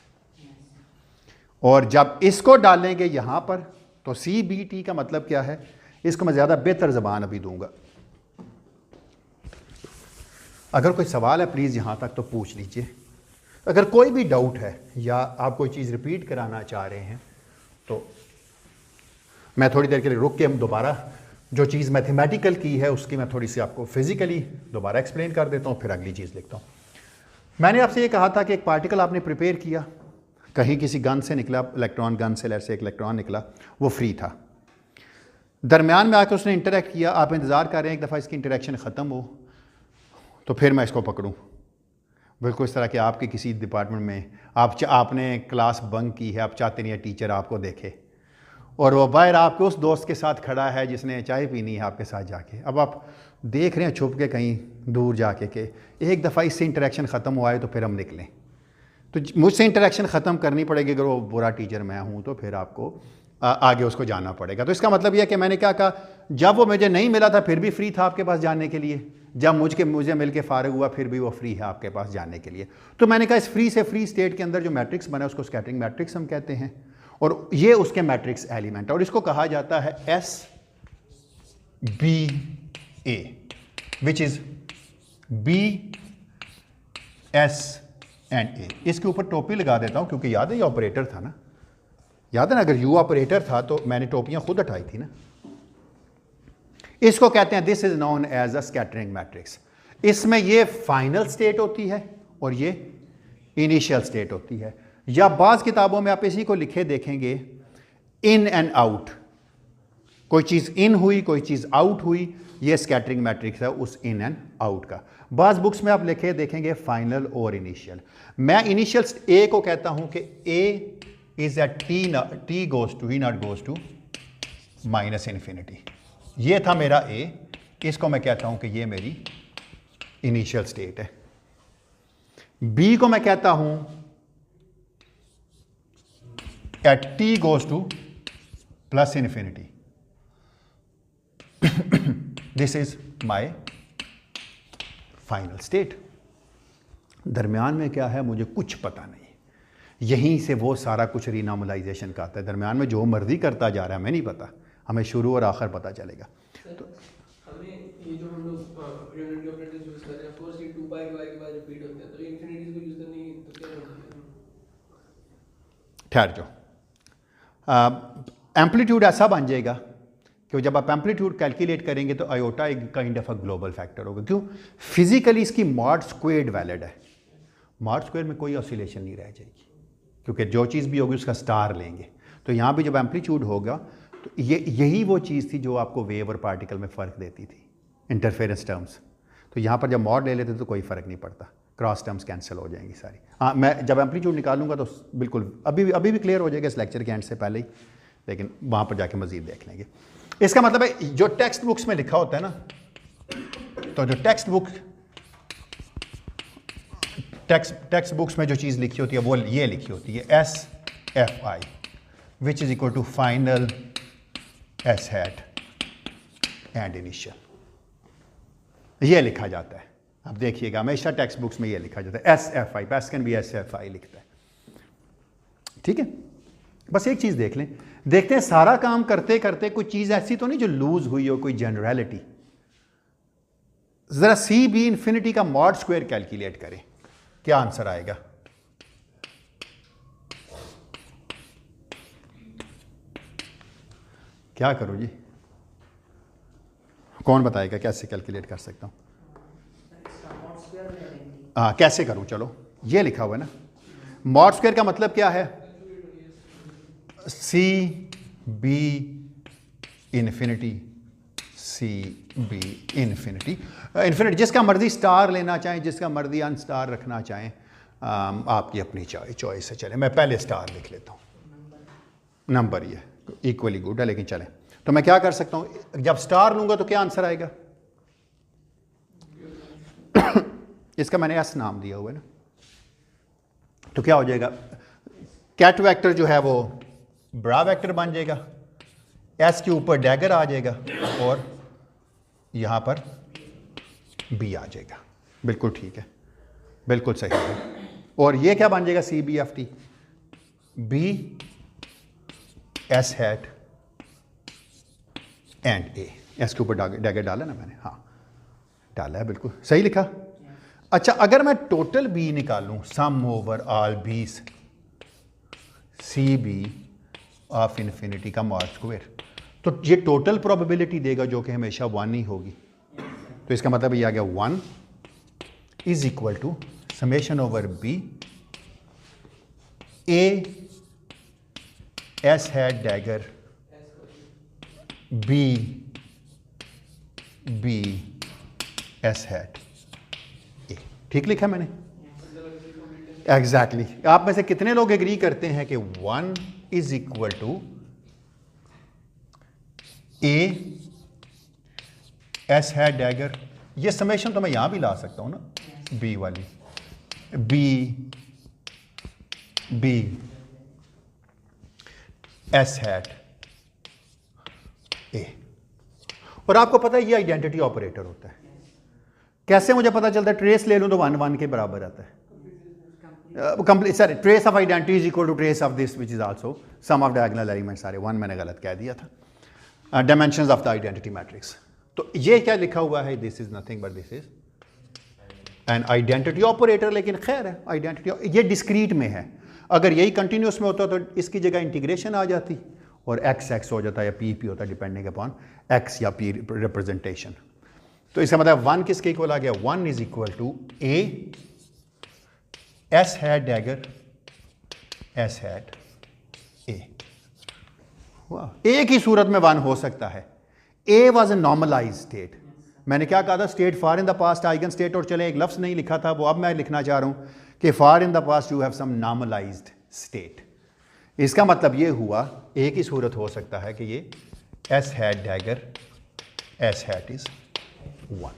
और जब इसको डालेंगे यहां पर तो सी बी टी का मतलब क्या है, इसको मैं ज़्यादा बेहतर ज़बान अभी दूंगा। अगर कोई सवाल है प्लीज़ यहां तक तो पूछ लीजिए। अगर कोई भी डाउट है या आप कोई चीज़ रिपीट कराना चाह रहे हैं तो मैं थोड़ी देर के लिए रुक के हम दोबारा जो चीज़ मैथमेटिकल की है उसकी मैं थोड़ी सी आपको फिजिकली दोबारा एक्सप्लेन कर देता हूँ, फिर अगली चीज़ लिखता हूँ। मैंने आपसे ये कहा था कि एक पार्टिकल आपने प्रिपेयर किया, कहीं किसी गन से निकला, इलेक्ट्रॉन गन से एक इलेक्ट्रॉन निकला, वो फ्री था। दरमियान में आकर उसने इंटरेक्ट किया, आप इंतज़ार कर रहे हैं एक दफ़ा इसकी इंटरेक्शन ख़त्म हो तो फिर मैं इसको पकड़ूं। बिल्कुल इस तरह के आपके किसी डिपार्टमेंट में आपने क्लास बंक की है, आप चाहते नहीं है टीचर आपको देखे, और वो बाहर आपके उस दोस्त के साथ खड़ा है जिसने चाय पीनी है आपके साथ जाके। अब आप देख रहे हैं छुप के कहीं दूर जाके कि एक दफ़ा इससे इंटरेक्शन ख़त्म हुआ है तो फिर हम निकलें। तो मुझसे इंटरेक्शन ख़त्म करनी पड़ेगी, अगर वो बुरा टीचर मैं हूँ तो फिर आपको आगे उसको जाना पड़ेगा। तो इसका मतलब यह है कि मैंने क्या कहा, जब वो मुझे नहीं मिला था फिर भी फ्री था आपके पास जाने के लिए, जब मुझे मिल के फारग हुआ फिर भी वो फ्री है आपके पास जाने के लिए। तो मैंने कहा इस फ्री से फ्री स्टेट के अंदर जो मैट्रिक्स बना उसको स्कैटरिंग मैट्रिक्स हम कहते हैं, और ये उसके मैट्रिक्स एलिमेंट, और इसको कहा जाता है S B A, which is B S and A. इसके ऊपर टोपी लगा देता हूँ क्योंकि याद है ये ऑपरेटर था ना, याद है ना, अगर यू ऑपरेटर था तो मैंने टोपियाँ खुद हटाई थी ना। इसको कहते हैं this is known as a scattering matrix. इसमें ये फाइनल स्टेट होती है और ये इनिशियल स्टेट होती है, या बाज़ किताबों में आप इसी को लिखे देखेंगे इन एंड आउट, कोई चीज़ इन हुई कोई चीज़ आउट हुई, ये स्कैटरिंग मैट्रिक्स है उस इन एंड आउट का। बाज़ बुक्स में आप लिखे देखेंगे फाइनल और इनिशियल। मैं इनिशियल ए को कहता हूं कि A is at T goes to, he naught goes to minus infinity. ये था मेरा ए, इसको मैं कहता हूं कि ये मेरी इनिशियल स्टेट है। बी को मैं कहता हूं eight T goes two plus infinity, this is my final state. दरमियान में क्या है मुझे कुछ पता नहीं, यहीं से वो सारा कुछ रीनॉर्मलाइजेशन का आता है। दरमियान में जो मर्जी करता जा रहा है हमें नहीं पता, हमें शुरू और आखिर पता चलेगा। तो हमें ये जो हम लोग यूनिटी ऑपरेटर्स यूज कर रहे हैं, ऑफ कोर्स ये 2 बाय y के बाद रिपीट होते हैं, तो इन्फिनिटीज को यूज करने की तो क्या जरूरत है? ठहर जाओ, एम्पलीट्यूड ऐसा बन जाएगा कि जब आप एम्पलीट्यूड कैलकुलेट करेंगे तो आयोटा एक kind of a global factor होगा। क्यों? फिजिकली इसकी मॉड स्क्वेयर्ड वैलिड है, मॉड स्क्वेयर में कोई ऑसिलेशन नहीं रह जाएगी क्योंकि जो चीज़ भी होगी उसका स्टार लेंगे। तो यहाँ भी जब एम्पलीट्यूड होगा तो यही वो चीज़ थी जो आपको वेव और पार्टिकल में फ़र्क देती थी, इंटरफेरेंस टर्म्स। तो यहाँ पर जब मॉड ले लेते तो कोई फ़र्क नहीं पड़ता, क्रॉस टर्म्स कैंसिल हो जाएंगी सारी। हाँ, मैं जब एम्पलीट्यूड निकालूंगा तो बिल्कुल अभी भी क्लियर हो जाएगा इस लेक्चर के एंड से पहले ही, लेकिन वहाँ पर जाके मज़ीद देख लेंगे। इसका मतलब है जो टेक्स्ट बुक्स में लिखा होता है ना, तो जो टेक्स्ट बुक्स में जो चीज़ लिखी होती है वो ये लिखी होती है SFI which is equal to final S hat and initial, ये लिखा जाता है। अब देखिएगा हमेशा टेक्स्ट बुक्स में ये लिखा जाता है SFI, पैस्कन भी SFI लिखता है। ठीक है, बस एक चीज़ देख लें, देखते हैं सारा काम करते करते कोई चीज़ ऐसी तो नहीं जो लूज हुई हो, कोई जनरलिटी। ज़रा सी बी इन्फिनिटी का मॉड स्क्वायर कैलकुलेट करें, क्या आंसर आएगा? क्या करो जी, कौन बताएगा कैसे कैलकुलेट कर सकता हूँ? हाँ, कैसे करूँ? चलो, ये लिखा हुआ है ना, मॉड स्क्वायर का मतलब क्या है? C B infinity, C B infinity, जिसका मर्जी स्टार लेना चाहें, जिसका मर्जी अनस्टार रखना चाहें, आपकी अपनी चॉइस से चले। मैं पहले स्टार लिख लेता हूँ, नंबर ये इक्वली गुड है, लेकिन चलें। तो मैं क्या कर सकता हूँ, जब स्टार लूंगा तो क्या आंसर आएगा? इसका मैंने एस नाम दिया हुआ है ना, तो क्या हो जाएगा? कैट वेक्टर जो है वो ब्रा वेक्टर बन जाएगा, एस के ऊपर डैगर आ जाएगा और यहाँ पर बी आ जाएगा। बिल्कुल ठीक है, बिल्कुल सही है। और ये क्या बन जाएगा? C B F T, B S hat and A. S के ऊपर डैगर डाला ना मैंने? हाँ डाला है, बिल्कुल सही लिखा। अच्छा, अगर मैं टोटल बी निकालूं, सम ओवर ऑल बीस सी बी ऑफ इन्फिनिटी का मॉड स्क्वायर, तो ये टोटल प्रोबेबिलिटी देगा जो कि हमेशा 1 ही होगी। तो इसका मतलब ये आ गया 1 is equal to summation over B A S hat dagger B B S hat A. ठीक लिखा मैंने? एग्जैक्टली। आप में से कितने लोग एग्री करते हैं कि 1 is equal to A S है डैगर? ये समेशन तो मैं यहां भी ला सकता हूं ना, बी वाली, बी बी एस हैट ए। और आपको पता है ये आइडेंटिटी ऑपरेटर होता है। कैसे मुझे पता चलता है? ट्रेस ले लूं तो 1 1 के बराबर आता है। Complete sir, trace of identity is equal to trace of this which is also sum of diagonal elements. सारे 1 मैंने गलत कह दिया था। Dimensions of the identity matrix. तो ये क्या लिखा हुआ है? This is nothing but this is an identity operator, लेकिन खैर है आइडेंटिटी ये डिस्क्रीट में है। अगर यही कंटिन्यूस में होता तो इसकी जगह इंटीग्रेशन आ जाती और एक्स एक्स हो जाता या पी पी होता, डिपेंडिंग अपॉन एक्स या पी रिप्रेजेंटेशन। तो इसका मतलब 1 किसके इक्वल आ गया, 1 is equal to A S hat dagger S hat A. वाह, एक ही सूरत में 1 हो सकता है। A was a normalize state. मैंने क्या कहा था, state far in the past eigen state, और चले एक लफ्ज़ नहीं लिखा था वो अब मैं लिखना चाह रहा हूँ कि far in the past you have some normalized state. इसका मतलब ये हुआ एक ही सूरत हो सकता है कि ये S hat dagger S hat is 1।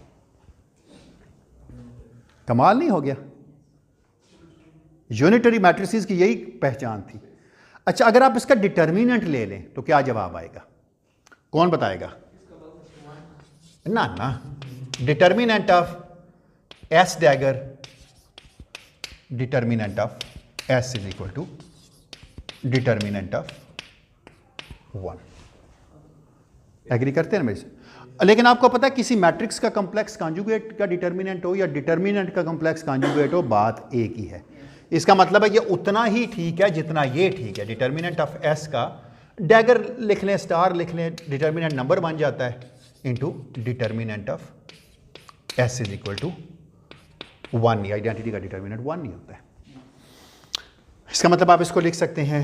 कमाल नहीं हो गया? यूनिटरी मैट्रिसेस की यही पहचान थी। अच्छा, अगर आप इसका डिटर्मिनेंट ले लें तो क्या जवाब आएगा, कौन बताएगा? ना ना, determinant of S dagger determinant of S is equal to determinant of 1। Agree करते हैं मेरे से? लेकिन आपको पता है किसी मैट्रिक्स का कॉम्प्लेक्स कॉन्जुगेट का डिटर्मिनेंट हो या डिटर्मिनेंट का कॉम्प्लेक्स कॉन्जुगेट हो, बात एक ही है। इसका मतलब है ये उतना ही ठीक है जितना ये ठीक है। डिटर्मिनेंट ऑफ एस का डैगर लिख लें, स्टार लिख लें, डिटर्मिनेंट नंबर बन जाता है into determinant of S is equal to 1। ये आइडेंटिटी का डिटर्मिनेंट 1 नहीं होता है। इसका मतलब आप इसको लिख सकते हैं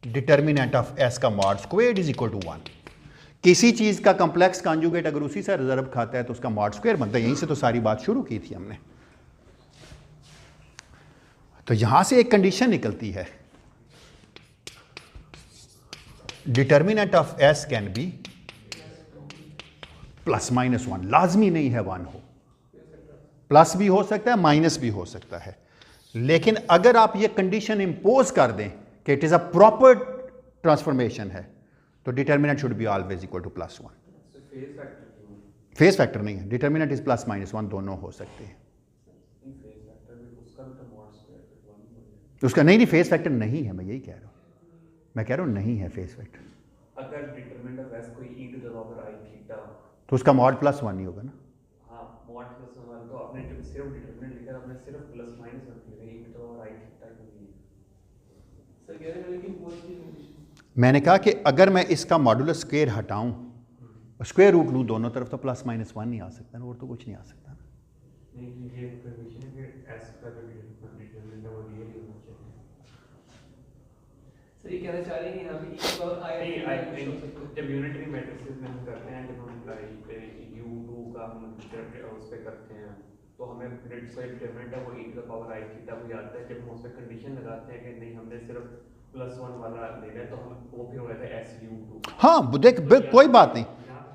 डिटर्मिनेंट ऑफ एस का mod squared is equal to 1। किसी चीज का कॉम्प्लेक्स कॉन्जुगेट अगर उसी से रिजर्व खाता है तो उसका मॉड स्क्वायर बनता है। यहीं से तो सारी बात शुरू की थी हमने। तो यहां से एक कंडीशन निकलती है, determinant of S can be plus minus 1। लाजमी नहीं है 1 हो, प्लस भी हो सकता है माइनस भी हो सकता है। लेकिन अगर आप ये कंडीशन इंपोज कर दें कि it is a proper transformation है तो determinant should be always equal two plus 1। Face factor नहीं है, डिटर्मिनेंट इज प्लस माइनस 1 दोनों हो सकते हैं। उसका नहीं फेस फैक्टर नहीं है, मैं यही कह रहा हूं, मैं कह रहा हूं नहीं है फेस फैक्टर। अगर डिटरमिनेंट ऑफ एस कोई e to the power i theta तो उसका मॉड प्लस 1 नहीं होगा ना। हां, मॉड प्लस 1 तो आपने जब सिर्फ डिटरमिनेंट लिखा आपने सिर्फ प्लस माइनस लिखा e to the power i theta नहीं है। सर कह रहे हैं लेकिन बहुत की कंडीशन, मैंने कहा कि अगर मैं इसका मॉडुलस स्क्वायर हटाऊं, स्क्वायर रूट लूँ दोनों तरफ, तो प्लस माइनस 1 नहीं आ सकता ना, और तो कुछ नहीं आ सकता ना। नहीं, ये कंडीशन है कि एस का जो डिटरमिनेंट है वो रियल होना चाहिए। सर ये कहना चाह रहे हैं यहाँ पे e पावर i नहीं, जब यूनिटरी मैट्रिसेस में हम करते हैं, जब हम u2 का हम उस पे करते हैं तो हमें डिटरमिनेंट है वो e to the power i theta को आता है। जब हम उस पे कंडीशन लगाते हैं कि नहीं हमने सिर्फ प्लस 1 वाला लेना है तो हम वो फिर हो जाता है su2। हाँ देख, कोई बात नहीं,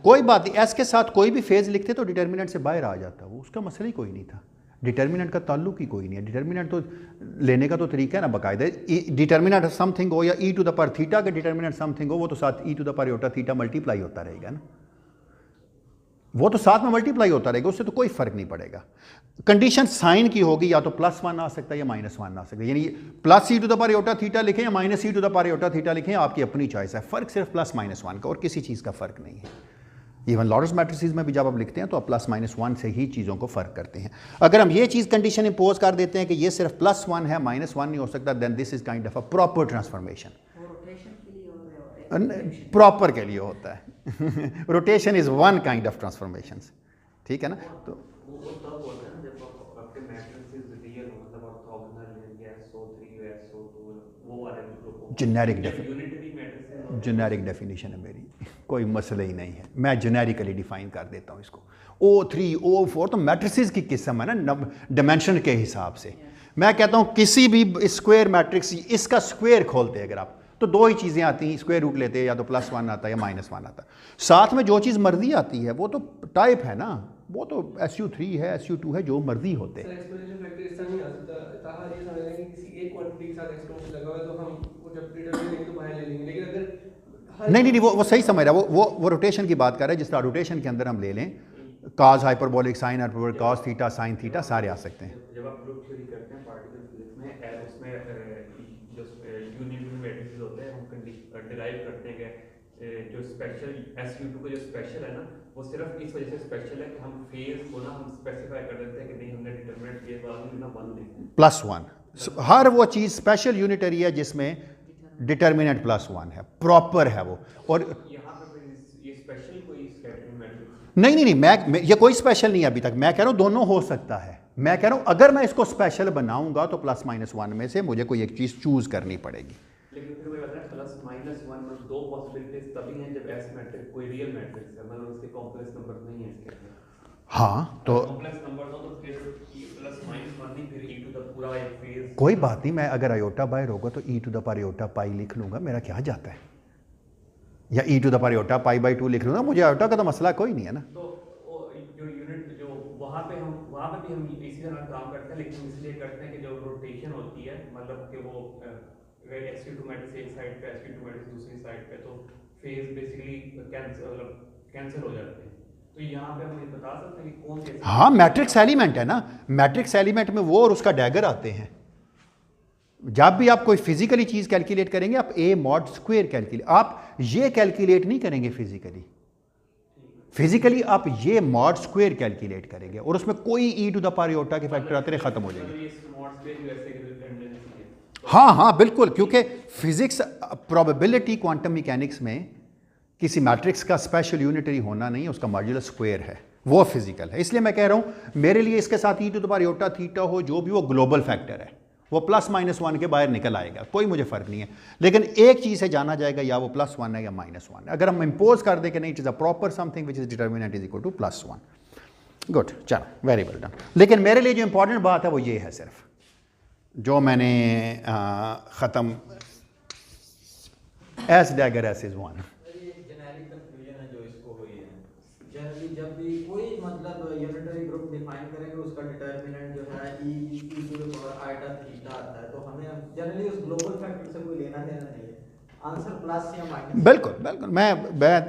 कोई बात नहीं, एस के साथ कोई भी फेज लिखते तो डिटर्मिनेंट से बाहर आ जाता, वो उसका मसला ही कोई नहीं था। डिटर्मिनेंट का ताल्लुक ही कोई नहीं है। डिटर्मिनेंट तो लेने का तो तरीका है ना बाकायदा, डिटर्मिनेंट समथिंग हो या E to the power theta का डिटर्मिनेंट समथिंग हो, वो तो साथ E to the power iota theta multiply होता रहेगा ना, वो तो साथ में मल्टीप्लाई होता रहेगा, उससे तो कोई फर्क नहीं पड़ेगा। कंडीशन साइन की होगी, या तो प्लस 1 आ सकता है या माइनस 1 आ सकता है, यानी plus e to the power iota theta लिखें या minus e to the power iota theta लिखें, आपकी अपनी चॉइस है। फर्क सिर्फ प्लस माइनस 1 का और किसी चीज़ का फर्क नहीं है। इवन लॉरेंस मैट्रिसेस में भी जब आप लिखते हैं तो आप प्लस माइनस 1 से ही चीज़ों को फ़र्क करते हैं। अगर हम ये चीज़ कंडीशन इंपोज कर देते हैं कि ये सिर्फ प्लस 1 है माइनस 1 नहीं हो सकता, then this is kind of a proper transformation. Proper के लिए होता है rotation is one kind of transformation, ठीक है ना। तो वो तब होता है ना जब आपके मैट्रिसेस रियल हो, मतलब ऑर्थोगोनल या SO3 या SO2 वो वाले group generic unitary matrices generic definition है मेरी, कोई मसला ही नहीं है। मैं जेनेरिकली डिफाइन कर देता हूँ इसको। O3 O4 तो मैट्रिसेस की किस्म है ना, डायमेंशन के हिसाब से। मैं कहता हूँ किसी भी स्क्वायर मैट्रिक्स इसका स्क्वायर खोलते हैं अगर आप, तो दो ही चीज़ें आती हैं, स्क्वायर रूट लेते हैं, या तो प्लस 1 आता है या माइनस 1 आता है। साथ में जो चीज़ मर्जी आती है वो तो टाइप है ना, वो तो SU3 है SU2 है, जो मर्जी होते हैं। सर एक्सपोनेंशियल फैक्टर इस तरह नहीं आ सकता, ताहा ये समझ लें कि किसी एक क्वांटिटी के साथ एक्सपोनेंशियल लगा हुआ है तो हम वो जब डिटरमिनेंट लेंगे तो बाहर ले लेंगे, लेकिन अगर नहीं वो सही समझ रहा है, वो रोटेशन की बात कर रहा है। जिस तरह रोटेशन के अंदर हम ले लें cos hyperbolic sine hyperbolic cos theta sine theta सारे आ सकते हैं। जब आप ग्रुप थ्योरी करते हैं पार्टिकल फिजिक्स में, उसमें जो यूनिटरी मैट्रिसेस होते हैं हम डिराइव करते हैं कि जो स्पेशल SU2 का जो स्पेशल है ना, वो सिर्फ इस वजह से स्पेशल है कि हम फेज को ना हम स्पेसिफाई कर देते हैं कि नहीं हमने ना 1 लिखें। +1 हर वो चीज़ स्पेशल यूनिटरी है जिसमें डिटर्मिनेंट +1 है, प्रॉपर है वो। और यहाँ पे फिर ये स्पेशल कोई स्कैटरिंग मैट्रिक्स नहीं, मैं ये कोई स्पेशल नहीं है अभी तक। मैं कह रहा हूँ दोनों हो सकता है। मैं कह रहा हूँ अगर मैं इसको स्पेशल बनाऊंगा तो +-1 में से मुझे कोई एक चीज़ चूज करनी पड़ेगी। लेकिन फिर वही बता रहा है +-1 में 2 पॉसिबिलिटीज तभी हैं जब एस मैट्रिक्स कोई रियल मैट्रिक्स है, मतलब उसके कॉम्प्लेक्स नंबर नहीं है इसके अंदर। हाँ तो कॉम्प्लेक्स नंबर हो तो फिर +-1 नहीं, फिर e टू द पूरा एक फेज। कोई बात नहीं, मैं अगर आयोटा बाहर होगा तो e⁻π लिख लूंगा, मेरा क्या जाता है, या e⁻π/2 लिख लूंगा, मुझे आयोटा का तो मसला कोई नहीं है ना। तो जो यूनिट जो वहाँ पे भी हम इसी तरह काम करते हैं, लेकिन इसलिए करते हैं कि जो रोटेशन होती है, मतलब कि वो sp2 मैट्रिक्स एक साइड पे sp2 मैट्रिक्स दूसरी साइड पे, तो फेज बेसिकली कैंसिल हो जाते हैं। तो यहाँ पे हम ये बता सकते हैं कि कौन से हाँ मैट्रिक्स एलिमेंट है ना, मैट्रिक्स एलिमेंट में वो और उसका डैगर आते हैं। जब भी आप कोई फिजिकली चीज़ कैलकुलेट करेंगे आप a⁻² कैलकुलेट, आप ये कैलकुलेट नहीं करेंगे फिजिकली आप ये mod² कैलकुलेट करेंगे और उसमें कोई e⁻π के फैक्टर आते रहे, खत्म हो जाएंगे। हाँ बिल्कुल, क्योंकि फिजिक्स प्रोबेबिलिटी क्वांटम मैकेनिक्स में किसी मैट्रिक्स का स्पेशल यूनिटरी होना नहीं है, उसका मॉड्यूलस स्क्वायर है, वो फिजिकल है। इसलिए मैं कह रहा हूं मेरे लिए इसके साथ e⁻θ हो जो भी, वो ग्लोबल फैक्टर है, वो +-1 के बाहर निकल आएगा, कोई मुझे फर्क नहीं है। लेकिन एक चीज़ से जाना जाएगा या वो +1 है या -1 है। अगर हम इम्पोज कर दें कि नहीं, it is a proper something which is determinant is equal to +1, good, चलो वेरी वेल डन। लेकिन मेरे लिए जो इंपॉर्टेंट बात है वो ये है, सिर्फ जो मैंने ख़त्म S dagger S is 1। Generic confusion है जो इसको हुई है। जनरली जब भी कोई मतलब यूनिटरी ग्रुप डिफाइन करेंगे उसका डिटर्मिनेंट जो है e⁻θ आता है, तो हमें जनरली उस ग्लोबल फैक्टर से कोई लेना देना नहीं है, आंसर प्लस या माइनस। बिल्कुल मैं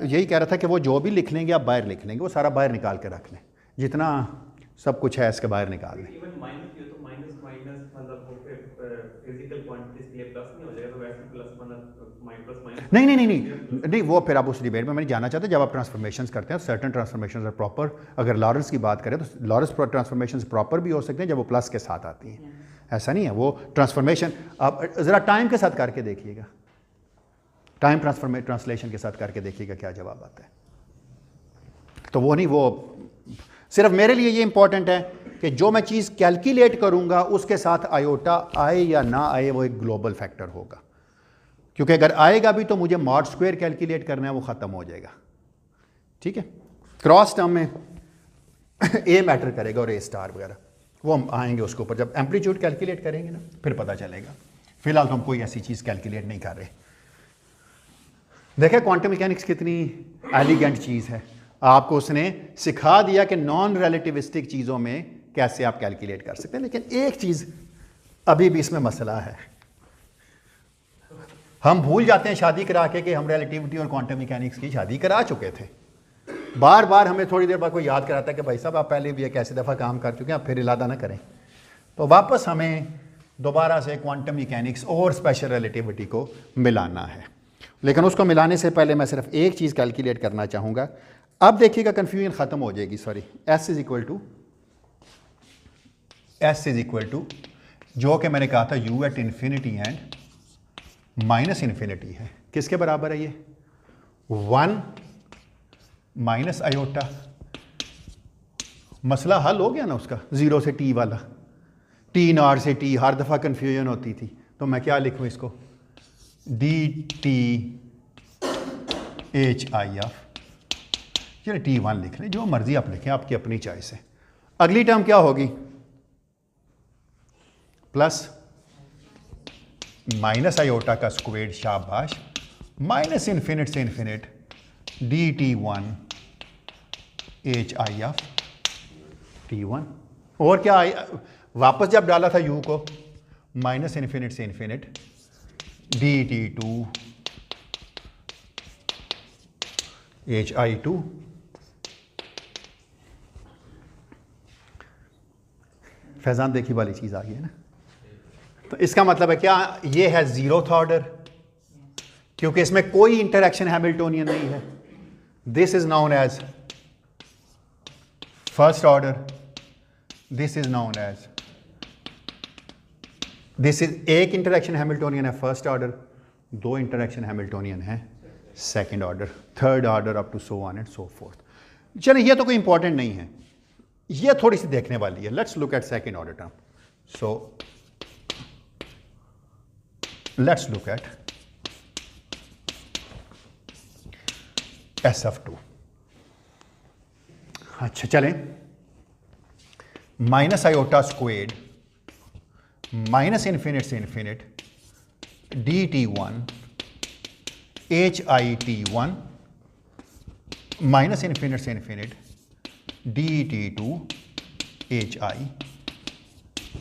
यही कह रहा था कि वो जो भी लिख लेंगे आप बाहर लिख लेंगे, वो सारा बाहर निकाल के रख लें, जितना सब कुछ है इसके बाहर निकाल लें। इवन माइनस किया तो माइनस मतलब वो फिजिकल क्वांटिटीज के लिए प्लस नहीं हो जाएगा, तो वैसे +-1 नहीं, वो फिर आप उस डिबेट में मैं नहीं जाना चाहता। जब आप ट्रांसफॉर्मेशंस करते हैं, सर्टेन ट्रांसफॉर्मेशंस आर प्रॉपर। अगर लॉरेंस की बात करें तो लॉरेंस ट्रांसफॉर्मेशंस प्रॉपर भी हो सकते हैं जब वो प्लस के साथ आती हैं, ऐसा नहीं है। वो ट्रांसफॉर्मेशन आप ज़रा टाइम के साथ करके देखिएगा, टाइम ट्रांसलेशन के साथ करके देखिएगा क्या जवाब आता है। तो वो नहीं, वो सिर्फ मेरे लिए ये इंपॉर्टेंट है कि जो मैं चीज़ कैलकुलेट करूंगा उसके साथ आयोटा आए या ना आए, वो एक ग्लोबल फैक्टर होगा। क्योंकि अगर आएगा भी तो मुझे mod² कैलकुलेट करना है, वो ख़त्म हो जाएगा। ठीक है, क्रॉस टर्म में ए मैटर करेगा और A* वगैरह, वो हम आएंगे उसके ऊपर जब एम्पलीट्यूड कैलकुलेट करेंगे ना, फिर पता चलेगा। फिलहाल तो हम कोई ऐसी चीज़ कैलकुलेट नहीं कर रहे। देखें क्वांटम मैकेनिक्स कितनी एलिगेंट चीज़ है, आपको उसने सिखा दिया कि नॉन रिलेटिविस्टिक चीज़ों में कैसे आप कैलकुलेट कर सकते हैं। लेकिन एक चीज़ अभी भी इसमें मसला है, हम भूल जाते हैं शादी करा के कि हम रिलेटिविटी और क्वांटम मैकेनिक्स की शादी करा चुके थे। बार बार हमें थोड़ी देर बाद कोई याद कराता है कि भाई साहब आप पहले भी एक ऐसी दफ़ा काम कर चुके हैं, आप फिर इरादा ना करें। तो वापस हमें दोबारा से क्वांटम मैकेनिक्स और स्पेशल रिलेटिविटी को मिलाना है। लेकिन उसको मिलाने से पहले मैं सिर्फ एक चीज़ कैलकुलेट करना चाहूँगा। अब देखिएगा कन्फ्यूजन ख़त्म हो जाएगी। Sorry, S is equal to जो कि मैंने कहा था U एट इन्फिनिटी एंड -∞ है, किसके बराबर है ये? 1 माइनस आयोटा। मसला हल हो गया ना उसका, 0 से t वाला, t0 से t, हर दफ़ा कन्फ्यूजन होती थी। तो मैं क्या लिखूँ इसको? dt hi चलिए t1 लिख लें, जो मर्जी आप लिखें, आपकी अपनी चॉइस है। अगली टर्म क्या होगी? प्लस माइनस आयोटा का स्क्वायर, शाबाश, -∞ से इन्फिनिट dt1 hi t1। और क्या वापस जब डाला था u को, -∞ से इन्फिनिट dt2 hi2। फैजान देखी वाली चीज़ आ गई है ना। तो इसका मतलब है क्या? ये है 0th ऑर्डर, क्योंकि इसमें कोई इंटरैक्शन हैमिल्टोनियन नहीं है। This is known as first order, this is known as this is एक इंटरेक्शन हैमिल्टोनियन है फर्स्ट ऑर्डर, 2 इंटरेक्शन हैमिल्टोनियन है second order, third order up to so on and so forth. चलिए ये तो कोई important नहीं है, ये थोड़ी सी देखने वाली है। Let's look at second order term. So let's look at SF2। अच्छा चलें, minus iota squared minus infinite से infinite dt1 HIT1 minus infinite से इन्फिनिट dt2 HI।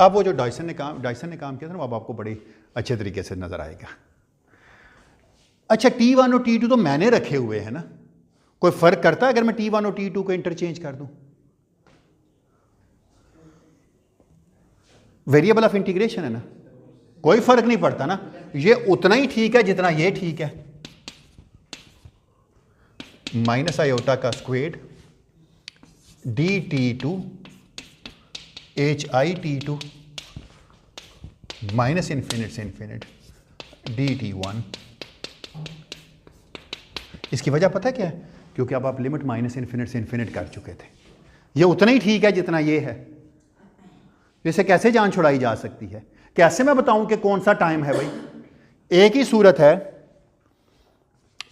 अब वो जो डायसन ने काम किया था ना, अब आपको बड़े अच्छे तरीके से नजर आएगा। अच्छा T1 और T2 तो मैंने रखे हुए हैं ना, कोई फर्क करता है अगर मैं T1 और T2 को इंटरचेंज कर दूं? वेरिएबल ऑफ इंटीग्रेशन है ना, कोई फर्क नहीं पड़ता ना, ये उतना ही ठीक है जितना ये ठीक है। माइनस आयोटा का squared dt2 HIT2 minus infinite से इन्फिनिट dt1। इसकी वजह पता क्या है? क्योंकि अब आप लिमिट माइनस इन्फिनिट से इन्फिनिट कर चुके थे, ये उतना ही ठीक है जितना ये है। इसे कैसे जान छुड़ाई जा सकती है? कैसे मैं बताऊं कि कौन सा टाइम है भाई? एक ही सूरत है,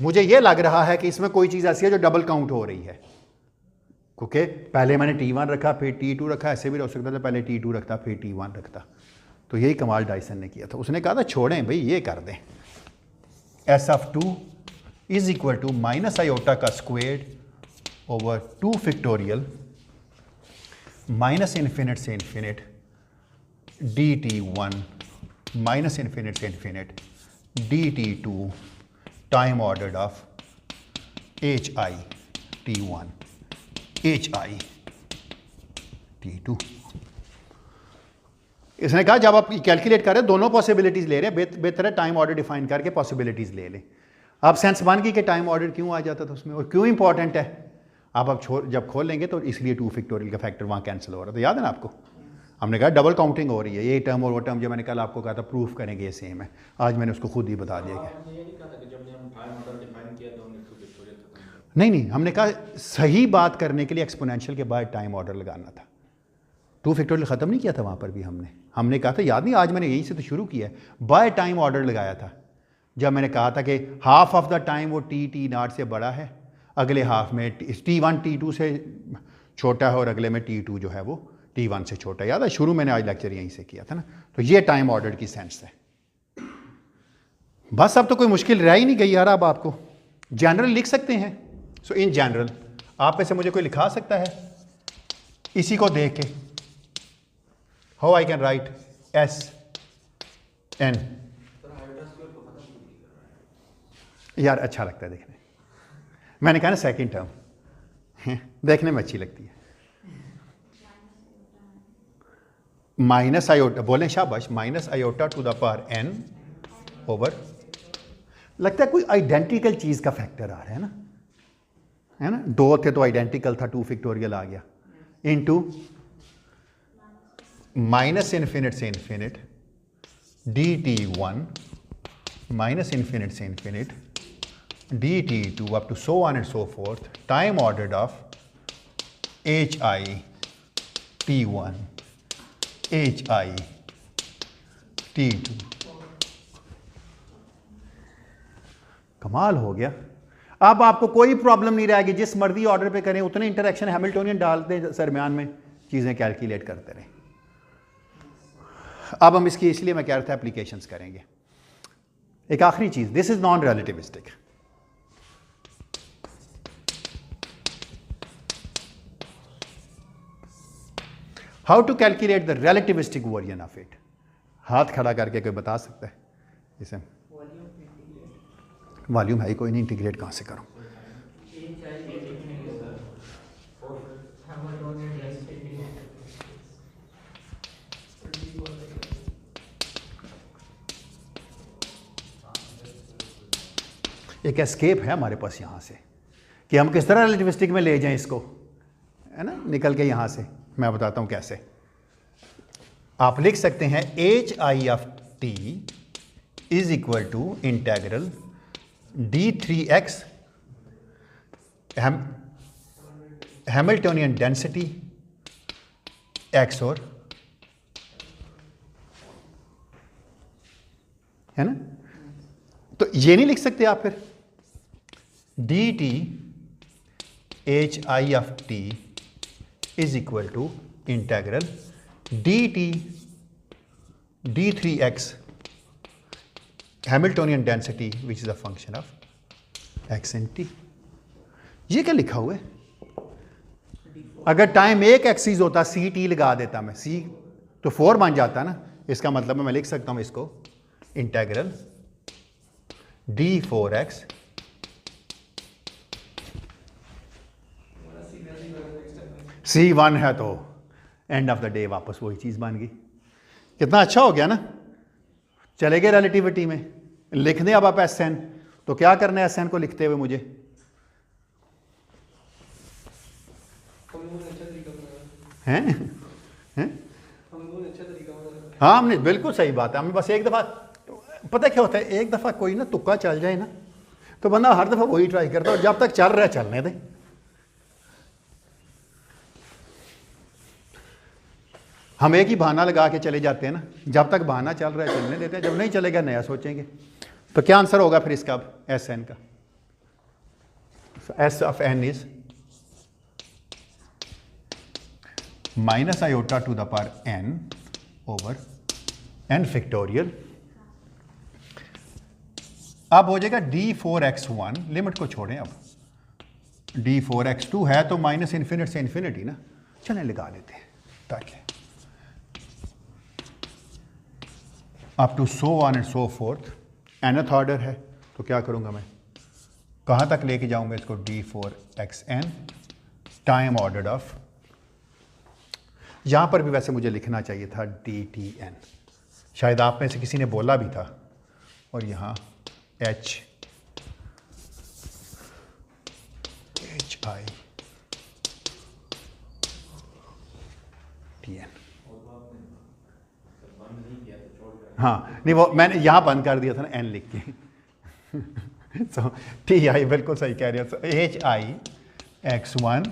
मुझे ये लग रहा है कि इसमें कोई चीज़ ऐसी है जो डबल काउंट हो रही है, क्योंकि पहले मैंने T1 रखा फिर T2 रखा, ऐसे भी हो सकता था पहले T2 रखता फिर T1 रखता। तो यही कमाल डायसन ने किया था, उसने कहा था छोड़ें भाई, ये कर दें। SF2 is equal to minus iota का square over 2 factorial minus infinite से इन्फिनिट dt1 माइनस इन्फिनिट से infinite dt2 time ordered of HIT1 HIT2। इसने कहा जब आप कैलकुलेट कर रहे हैं दोनों पॉसिबिलिटीज ले रहे हैं, बेहतर है टाइम ऑर्डर डिफाइन करके पॉसिबिलिटीज ले लें। आप सेंस बन गई कि टाइम ऑर्डर क्यों आ जाता था उसमें और क्यों इंपॉर्टेंट है। आप जब खोल लेंगे तो इसलिए 2 फैक्टोरियल का फैक्टर वहाँ कैंसिल हो रहा था, याद है ना आपको? हमने कहा डबल काउंटिंग हो रही है, ये टर्म और वो टर्म जो मैंने कल आपको कहा था प्रूफ करेंगे ये सेम है, आज मैंने उसको खुद ही बता दिया कि नहीं, हमने कहा सही बात करने के लिए एक्सपोनेंशियल के बाद टाइम ऑर्डर लगाना था। 2 फैक्टोरियल ख़त्म नहीं किया था वहाँ पर भी हमने कहा था, याद नहीं, आज मैंने यहीं से तो शुरू किया है, बाय टाइम ऑर्डर लगाया था। जब मैंने कहा था कि हाफ ऑफ द टाइम वो T0 से बड़ा है, अगले हाफ में T1 T2 से छोटा है और अगले में T2 जो है वो T1 से छोटा है। याद है शुरू मैंने आज लेक्चर यहीं से किया था ना। तो ये टाइम ऑर्डर की सेंस है। बस अब तो कोई मुश्किल रह ही नहीं गई यार। अब आपको जनरल लिख सकते हैं। सो इन जनरल आप में से मुझे कोई लिखा सकता है इसी को देख के, how I can write SN? यार अच्छा लगता है देखने, मैंने कहा ना सेकंड टर्म देखने में अच्छी लगती है। माइनस आयोटा बोलें शाबाश, minus iota to the power n over, लगता है कोई आइडेंटिकल चीज का फैक्टर आ रहा है ना 2 थे तो आइडेंटिकल था, 2 फैक्टोरियल आ गया, इनटू माइनस इन्फिनिट से इन्फिनिट dt1 माइनस इन्फिनिट से infinite dt2 up to so on and so forth, time ordered of HIT1 HIT2। कमाल हो गया। अब आपको कोई प्रॉब्लम नहीं रहेगी, जिस मर्जी ऑर्डर पे करें उतने इंटरेक्शन हैमिल्टोनियन डालते हैं दरमियान में, चीज़ें कैलकुलेट करते रहें। अब हम इसकी, इसलिए मैं कह रहा था एप्लीकेशंस करेंगे। एक आखिरी चीज़, this is non relativistic. How to calculate the relativistic version of it? हाथ खड़ा करके कोई बता सकता है इसे? वॉल्यूम है ही कोई नहीं, इंटीग्रेट कहाँ से करूं? एक एस्केप है हमारे पास यहाँ से कि हम किस तरह रिलेटिविस्टिक में ले जाएं इसको, है ना, निकल के यहाँ से। मैं बताता हूँ कैसे। आप लिख सकते हैं H I of T is equal to integral d3x Hamiltonian density x और, है ना। तो ये नहीं लिख सकते आप फिर dt H I of T is equal to integral dt d3x Hamiltonian density which is a function of x and t। ये क्या लिखा हुआ है? अगर टाइम एक एक्सिस होता सी टी लगा देता मैं, सी तो 4 बन जाता ना। इसका मतलब मैं लिख सकता हूं इसको इंटेग्रल d4x C1 है तो एंड ऑफ द डे वापस वही चीज़ बन गई। कितना अच्छा हो गया ना। चले गए रिलेटिविटी में, लिख दें अब आप एस एन। तो क्या करना है एस एन को लिखते हुए मुझे? हैं हैं हाँ, हमने बिल्कुल सही बात है। हमें बस एक दफ़ा पता क्या होता है, एक दफ़ा कोई ना तुक्का चल जाए ना तो बंदा हर दफ़ा वही ट्राई करता है, और जब तक चल रहा है चलने दे। हम एक ही बहाना लगा के चले जाते हैं ना, जब तक बहाना चल रहा है चलने देते हैं, जब नहीं चलेगा नया सोचेंगे। तो क्या आंसर होगा फिर इसका अब एस एन का? S of N is minus iota to the power N over N factorial. अब हो जाएगा d4x1, लिमिट को छोड़ें अब, d4x2 है तो माइनस इन्फिनिटी से इन्फिनिटी ना। चलें लगा लेते हैं ताकि up to so on and so forth. nth order है तो क्या करूंगा मैं, कहाँ तक लेके जाऊंगा इसको, d4xn टाइम ऑर्डर ऑफ, यहां पर भी वैसे मुझे लिखना चाहिए था dtn, शायद आप में से किसी ने बोला भी था, और यहां h i tn। हाँ नहीं, वो मैंने यहाँ बंद कर दिया था ना एन लिख के। सो टी आई बिल्कुल सही कह रहे हो। H I x1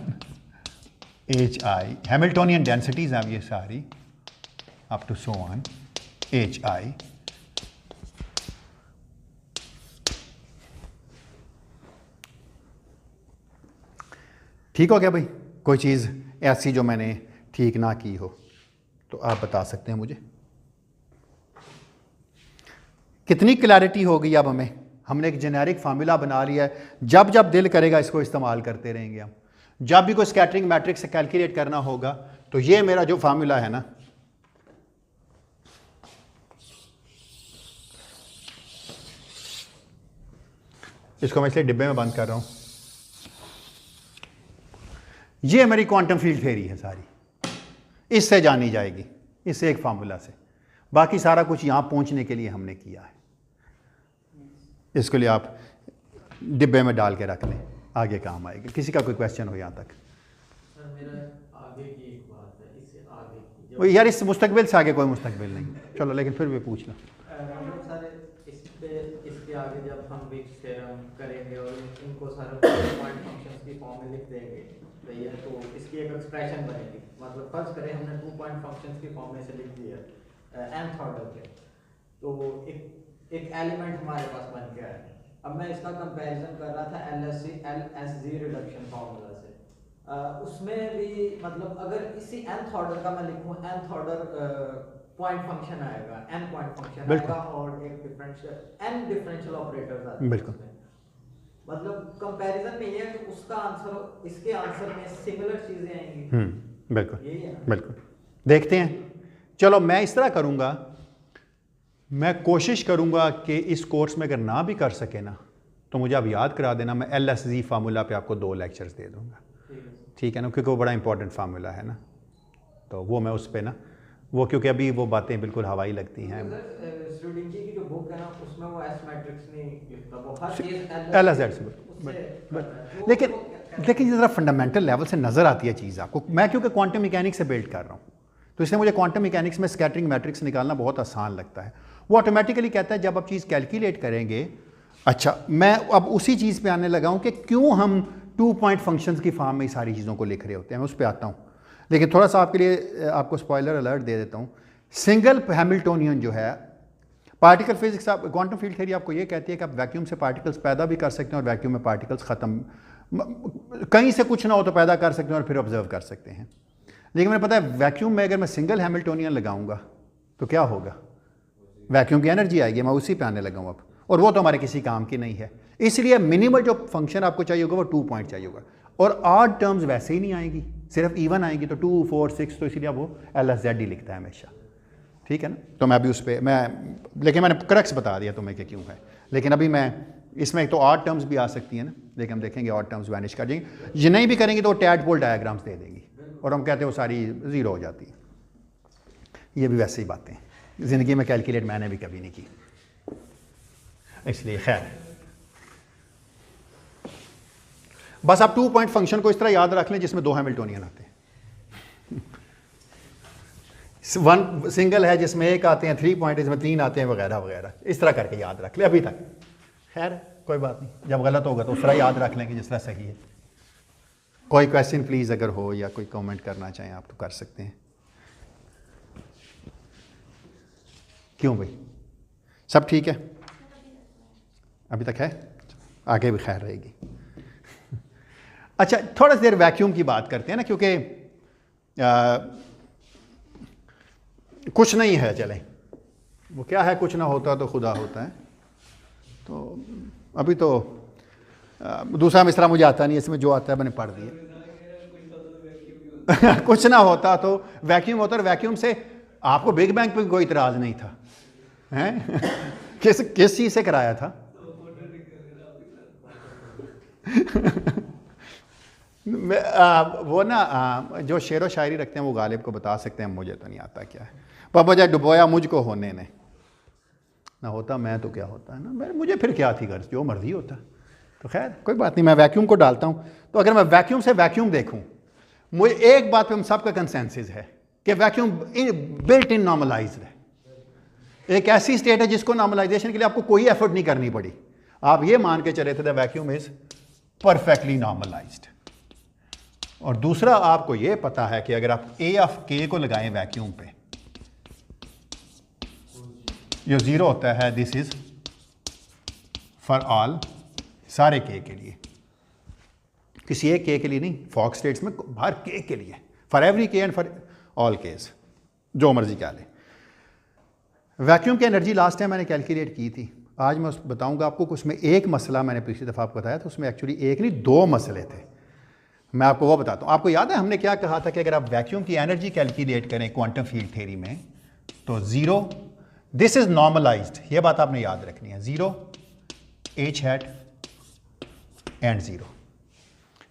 H I hamiltonian densities हैं ये सारी, up to so on H I ठीक हो गया भाई। कोई चीज़ ऐसी जो मैंने ठीक ना की हो तो आप बता सकते हैं मुझे। कितनी क्लैरिटी हो गई अब हमें? हमने एक जेनेरिक फार्मूला बना लिया है, जब जब दिल करेगा इसको इस्तेमाल करते रहेंगे हम। जब भी कोई स्कैटरिंग मैट्रिक्स से कैलकुलेट करना होगा तो ये मेरा जो फार्मूला है ना, इसको मैं इसलिए डिब्बे में बंद कर रहा हूं, ये मेरी क्वांटम फील्ड थ्योरी है सारी, इससे जानी जाएगी, इस एक फार्मूला से। बाकी सारा कुछ यहां पहुंचने के लिए हमने किया है। इसके लिए आप डिब्बे में डाल के रख लें, आगे काम आएगी। किसी का कोई क्वेश्चन हो यहाँ तक? सर मेरा आगे की एक बात है, इससे आगे की वो यार इस मुस्तकबिल से आगे कोई मुस्तकबिल नहीं, चलो लेकिन फिर भी पूछ लो। सर इसके आगे जब हम विक थ्योरम करेंगे और इनको सारे पॉइंट फंक्शंस की फॉर्म में लिख देंगे भैया, तो इसकी एक एक्सप्रेशन बनेगी। मतलब फर्ज करें हमने 2 पॉइंट फंक्शंस की फॉर्म में से लिख दिया nth ऑर्डर पे, तो एक एलिमेंट हमारे पास बन गया है। अब मैं इसका कंपैरिजन कर रहा था LSG रिडक्शन फार्मूला से। उसमें भी मतलब अगर इसी nth ऑर्डर का मैं लिखूं, nth ऑर्डर पॉइंट फंक्शन आएगा, n पॉइंट फंक्शन आएगा और एक डिफरेंशियल n डिफरेंशियल ऑपरेटर्स आते हैं। बिल्कुल। मतलब कंपैरिजन में ये है कि उसका आंसर इसके आंसर में सिमिलर चीजें आएंगी। बिल्कुल यही है ना? बिल्कुल। देखते हैं, चलो मैं इस तरह करूंगा, मैं कोशिश करूंगा कि इस कोर्स में अगर ना भी कर सके ना तो मुझे आप याद करा देना, मैं LSG फार्मूला पे आपको 2 लेक्चर्स दे दूंगा, ठीक है ना, क्योंकि वो बड़ा इंपॉर्टेंट फार्मूला है ना। तो वो मैं उस पे ना वो, क्योंकि अभी वो बातें बिल्कुल हवाई लगती हैं। स्टूडेंट की जो बुक है ना उसमें वो एस मैट्रिक्स नहीं लिखता, वो हर चीज LSZ से, लेकिन ये ज़रा फंडामेंटल लेवल से नज़र आती है चीज़ आपको। मैं क्योंकि क्वांटम मैकेनिक्स से बिल्ड कर रहा हूँ, तो इसलिए मुझे क्वांटम मैकेनिक्स में स्कैटरिंग मैट्रिक्स निकालना बहुत आसान लगता है। वो ऑटोमेटिकली कहता है जब आप चीज़ कैलकुलेट करेंगे, अच्छा मैं अब उसी चीज़ पे आने लगा हूँ कि क्यों हम 2 पॉइंट फंक्शंस की फॉर्म में सारी चीज़ों को लिख रहे होते हैं, मैं उस पर आता हूँ। लेकिन थोड़ा सा आपके लिए आपको स्पॉइलर अलर्ट दे देता हूँ। सिंगल हैमिल्टोनियन जो है, particle physics, quantum field theory आपको ये कहती है कि आप वैक्यूम से पार्टिकल्स पैदा भी कर सकते हैं और वैक्यूम में पार्टिकल्स ख़त्म, कहीं से कुछ ना हो तो पैदा कर सकते हैं और फिर ऑब्जर्व कर सकते हैं। लेकिन मैंने पता है वैक्यूम में अगर मैं सिंगल हैमिल्टोनियन लगाऊंगा तो क्या होगा, वैक्यूम की एनर्जी आएगी। मैं उसी पे आने लगा हूँ अब, और वो तो हमारे किसी काम की नहीं है। इसलिए मिनिमल जो फंक्शन आपको चाहिए होगा वो 2 पॉइंट चाहिए होगा, और ऑड टर्म्स वैसे ही नहीं आएंगी, सिर्फ इवन आएंगी। तो 2, 4, 6, तो इसलिए वो LSZ ही लिखता है हमेशा, ठीक है ना। तो मैं अभी उस पर लेकिन मैंने क्रक्स बता दिया तुम्हें कि क्यों है। लेकिन अभी मैं इसमें तो ऑड टर्म्स भी आ सकती हैं ना, लेकिन हम देखेंगे ऑड टर्म्स वैनिश कर देंगे। ये नहीं भी करेंगे तो टैडपोल डायग्राम्स दे देंगी और हम कहते हैं वो सारी ज़ीरो हो जाती है। ये भी वैसे ही बातें ज़िंदगी में कैलकुलेट मैंने भी कभी नहीं की, इसलिए खैर बस आप 2 पॉइंट फंक्शन को इस तरह याद रख लें जिसमें 2 हैमिल्टोनियन आते हैं। 1 सिंगल है जिसमें 1 आते हैं, 3 पॉइंट इसमें 3 आते हैं, वगैरह वगैरह। इस तरह करके याद रख ले अभी तक। खैर कोई बात नहीं, जब गलत होगा तो उस तरह याद रख लेंगे जिस तरह सही है। कोई क्वेश्चन प्लीज़ अगर हो या कोई कमेंट करना चाहें आप तो कर सकते हैं। क्यों भाई, सब ठीक है? अभी तक है, आगे भी खैर रहेगी। अच्छा, थोड़ा सी देर वैक्यूम की बात करते हैं ना, क्योंकि कुछ नहीं है, चलें वो क्या है, कुछ ना होता तो खुदा होता है। तो अभी तो दूसरा मिसरा मुझे आता नहीं, इसमें जो आता है मैंने पढ़ दिया। कुछ ना होता तो वैक्यूम होता, और वैक्यूम से आपको बिग बैंग पे कोई इतराज़ नहीं था, हैं? किस चीज़ से कराया था? वो ना जो शेर व शायरी रखते हैं वो गालिब को बता सकते हैं, मुझे तो नहीं आता क्या है। पापा जा डुबोया मुझको होने ने, ना होता मैं तो क्या होता है ना, मुझे फिर क्या थी गर्ज, जो मर्जी होता। तो खैर कोई बात नहीं, मैं वैक्यूम को डालता हूँ। तो अगर मैं वैक्यूम से वैक्यूम देखूँ, मुझे एक बात पे हम सबका कंसेंसस है कि वैक्यूम बिल्ट इन नॉर्मलाइज्ड है। एक ऐसी स्टेट है जिसको नॉर्मलाइजेशन के लिए आपको कोई एफर्ट नहीं करनी पड़ी। आप ये मान के चले थे the vacuum is perfectly normalized. और दूसरा आपको ये पता है कि अगर आप A ऑफ K को लगाएं वैक्यूम पे, ये 0 होता है, दिस इज फॉर ऑल, सारे K के लिए, किसी एक K के लिए नहीं, फॉक्स स्टेट्स में हर K के लिए, for every K and for all Ks, जो मर्जी क्या ले। वैक्यूम की एनर्जी लास्ट टाइम मैंने कैलकुलेट की थी, आज मैं बताऊंगा आपको। उसमें एक मसला मैंने पिछली दफ़ा आपको बताया था, उसमें एक्चुअली एक नहीं 2 मसले थे। मैं आपको वो बताता हूँ। आपको याद है हमने क्या कहा था कि अगर आप वैक्यूम की एनर्जी कैलकुलेट करें क्वांटम फील्ड थ्योरी में, तो 0 दिस इज नॉर्मलाइज्ड, ये बात आपने याद रखनी है। 0 H हैट एंड 0,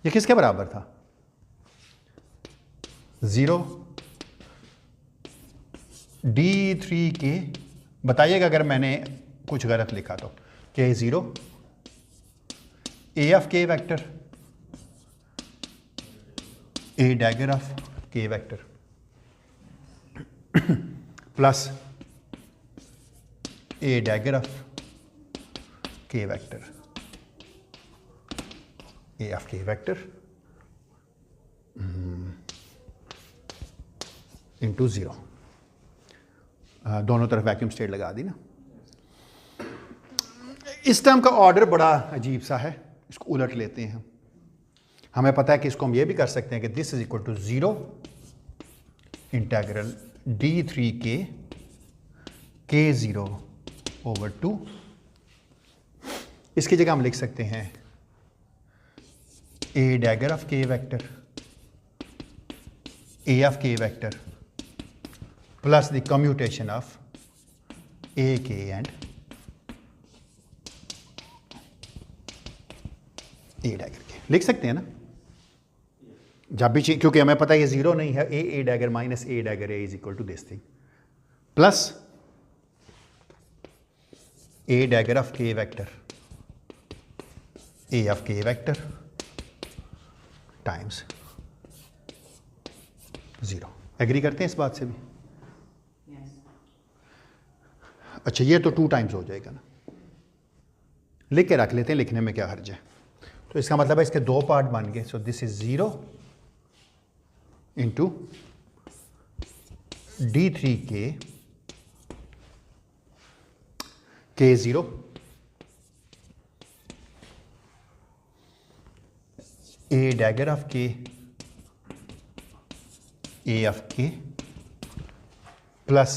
ये किसके बराबर था? 0 D3K। बताइएगा अगर मैंने कुछ गलत लिखा तो। K0 A of K vector, A dagger of K vector plus A dagger of K vector, A of K vector into 0। दोनों तरफ वैक्यूम स्टेट लगा दी ना। इस टर्म का ऑर्डर बड़ा अजीब सा है, इसको उलट लेते हैं। हमें पता है कि इसको हम ये भी कर सकते हैं कि this is equal to 0 integral D3K K0 over 2। इसकी जगह हम लिख सकते हैं A dagger of K vector, A of K vector plus the commutation of AK and A dagger के लिख सकते हैं ना जब भी, क्योंकि हमें पता है ये 0 नहीं है। A dagger minus A dagger A is equal to this thing plus A dagger of K vector A of K vector times 0। Agree करते हैं इस बात से भी? यस। अच्छा, ये तो 2 टाइम्स हो जाएगा ना, लिख के रख लेते हैं, लिखने में क्या हर्ज है। तो इसका मतलब है इसके 2 पार्ट बन गए। सो this is 0 into d3k k0 a dagger of k a of k plus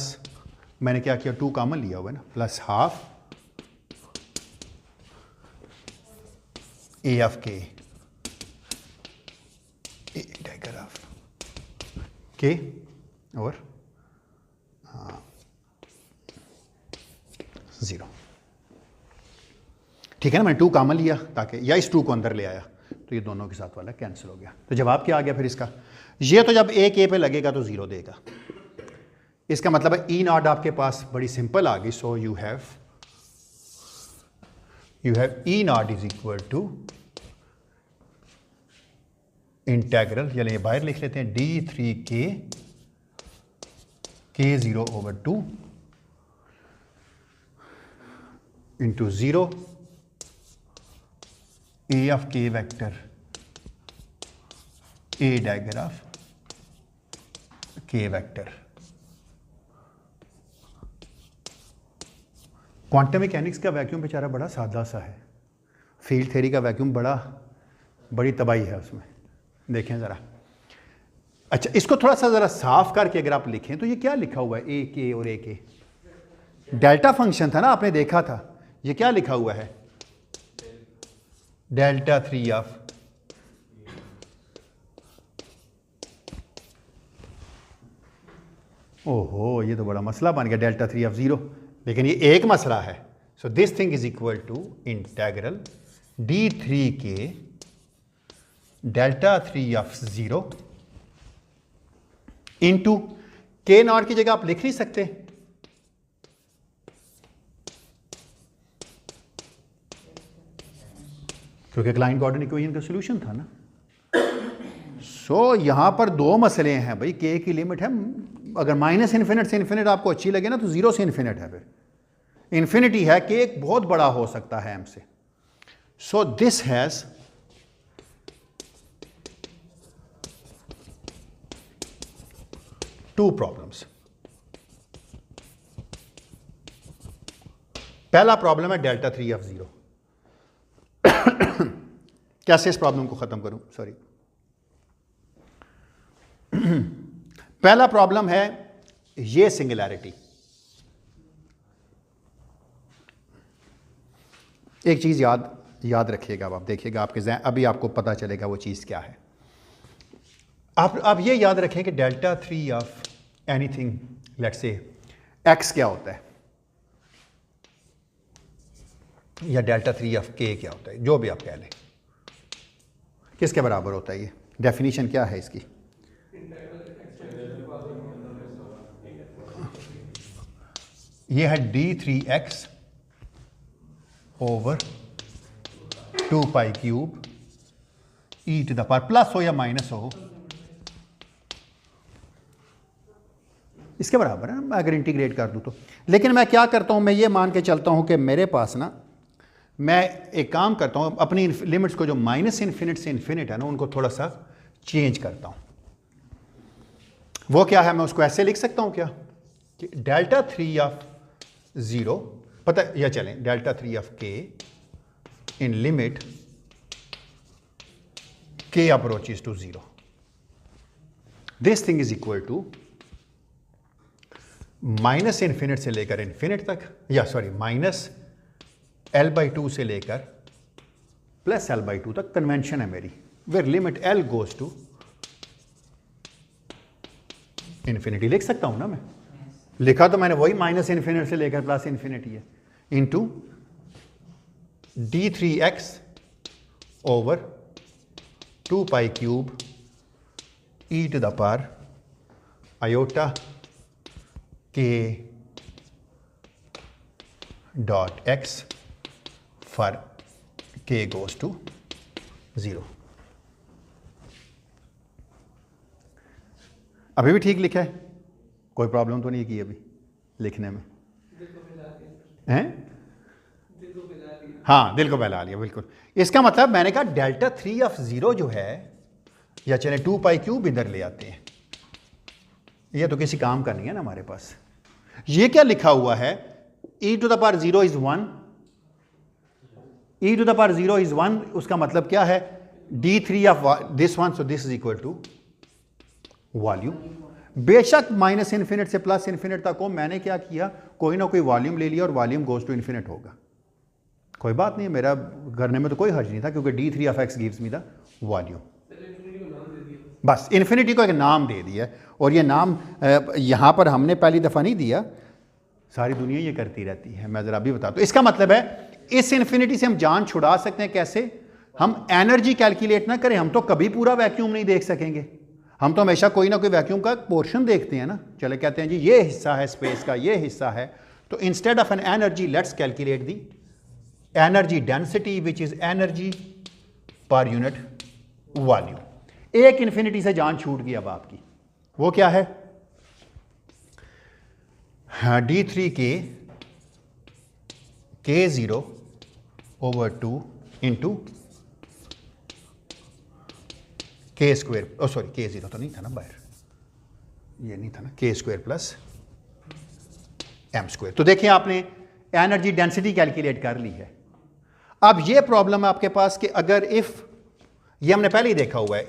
मैंने क्या किया, 2 कॉमन लिया हुआ है ना, plus half a of k a dagger of k और 0। ठीक है ना, मैंने 2 कॉमन लिया ताकि, या इस 2 को अंदर ले आया तो ये दोनों के साथ वाला कैंसिल हो गया। तो जवाब क्या आ गया फिर इसका? ये तो जब एक ए पे लगेगा तो 0 देगा। इसका मतलब है ई नॉट आपके पास बड़ी सिंपल आ गई। So you have E naught is equal to integral, चलिए ये बाहर लिख लेते हैं, d3k k0 over 2 into 0 a of k vector a dagger of k vector। Quantum mechanics का वैक्यूम बेचारा बड़ा सादा सा है, फील्ड थ्योरी का वैक्यूम बड़ी तबाही है उसमें, देखें ज़रा। अच्छा, इसको थोड़ा सा ज़रा साफ करके अगर आप लिखें तो ये क्या लिखा हुआ है, ए के और ए के, डेल्टा फंक्शन था ना, आपने देखा था, ये क्या लिखा हुआ है, डेल्टा 3 ऑफ ओहो, ये तो बड़ा मसला बन गया, डेल्टा 3 ऑफ 0, लेकिन ये एक मसला है। So this thing is equal to integral d3k delta 3 of 0 into K naught की जगह आप लिख नहीं सकते, क्योंकि क्लाइंट गॉर्डन इक्वेशन का सॉल्यूशन था ना। सो यहां पर 2 मसले हैं भाई, के की लिमिट है, अगर माइनस इन्फिनिट से इन्फिनिट आपको अच्छी लगे ना तो 0 से इन्फिनिट है, फिर इन्फिनिटी है, के एक बहुत बड़ा हो सकता है एम से। So this has two problems. पहला प्रॉब्लम है डेल्टा 3 ऑफ 0। कैसे इस प्रॉब्लम को खत्म करूं, सॉरी। पहला प्रॉब्लम है ये सिंगुलैरिटी। एक चीज याद रखिएगा, आप देखिएगा आपके ज़हन, अभी आपको पता चलेगा वो चीज क्या है। आप ये याद रखें कि delta 3 of anything, let's say x क्या होता है, या डेल्टा 3 ऑफ के क्या होता है, जो भी आप कह लें, किसके बराबर होता है? ये डेफिनेशन क्या है इसकी? ये है d3x over 2 pi cube E to the power, plus हो या माइनस हो, इसके बराबर है ना, अगर इंटीग्रेट कर दूं तो। लेकिन मैं क्या करता हूं, मैं ये मान के चलता हूं कि मेरे पास ना, मैं एक काम करता हूं, अपनी लिमिट्स को जो माइनस इन्फिनिट से इन्फिनिट है ना, उनको थोड़ा सा चेंज करता हूं। वो क्या है, मैं उसको ऐसे लिख सकता हूं क्या, कि डेल्टा 3 ऑफ 0, पता या चलें, delta 3 of K in limit K approaches to 0, this thing is equal to minus infinite से लेकर इन्फिनिट तक, या सॉरी माइनस L/2 से लेकर प्लस L/2 तक कन्वेंशन है मेरी, where limit L goes to infinity. लिख सकता हूं ना मैं, लिखा तो मैंने वही माइनस इन्फिनिट से लेकर प्लस इन्फिनिटी है, into d3x over 2 pi cube E to the power iota k dot x for k goes to 0। अभी भी ठीक लिखा है, कोई प्रॉब्लम तो नहीं की अभी लिखने में, दिल को बहला दिया, हैं? दिल को बहला दिया। हाँ, दिल को बहला लिया, बिल्कुल। इसका मतलब मैंने कहा डेल्टा 3 ऑफ 0 जो है, या चले 2 पाई क्यूब इधर ले आते हैं, ये तो किसी काम का नहीं है ना हमारे पास। ये क्या लिखा हुआ है, e to the power 0 is 1, e to the power 0 is 1, उसका मतलब क्या है, d3 of this one, so this is equal to volume. बेशक माइनस इन्फिनिट से प्लस इन्फिनिट तक हो, मैंने क्या किया, कोई ना कोई वॉल्यूम ले लिया और वॉल्यूम गोज टू इन्फिनिट होगा, कोई बात नहीं, मेरा करने में तो कोई हर्ज नहीं था, क्योंकि d3 of x gives me the volume. बस इन्फिनिटी को एक नाम दे दिया, और ये नाम यहाँ पर हमने पहली दफ़ा नहीं दिया, सारी दुनिया ये करती रहती है, मैं ज़रा भी बता दूँ। इसका मतलब है इस इन्फिनिटी से हम जान छुड़ा सकते हैं कैसे, हम एनर्जी कैलकुलेट ना करें, हम तो कभी पूरा वैक्यूम नहीं देख सकेंगे, हम तो हमेशा कोई ना कोई वैक्यूम का पोर्शन देखते हैं ना, चले कहते हैं जी ये हिस्सा है स्पेस का, ये हिस्सा है, तो instead of an energy let's calculate the energy density which is energy per unit volume. एक इन्फिनिटी से जान छूट गई अब आपकी, वो क्या है, d3 k0 over 2 into k square, oh sorry k0 तो नहीं था ना बाहर, ये नहीं था ना, k square plus m square. तो देखिए आपने एनर्जी डेंसिटी कैलकुलेट कर ली है। अब ये प्रॉब्लम है आपके पास कि अगर इफ, ये हमने पहले ही देखा हुआ है,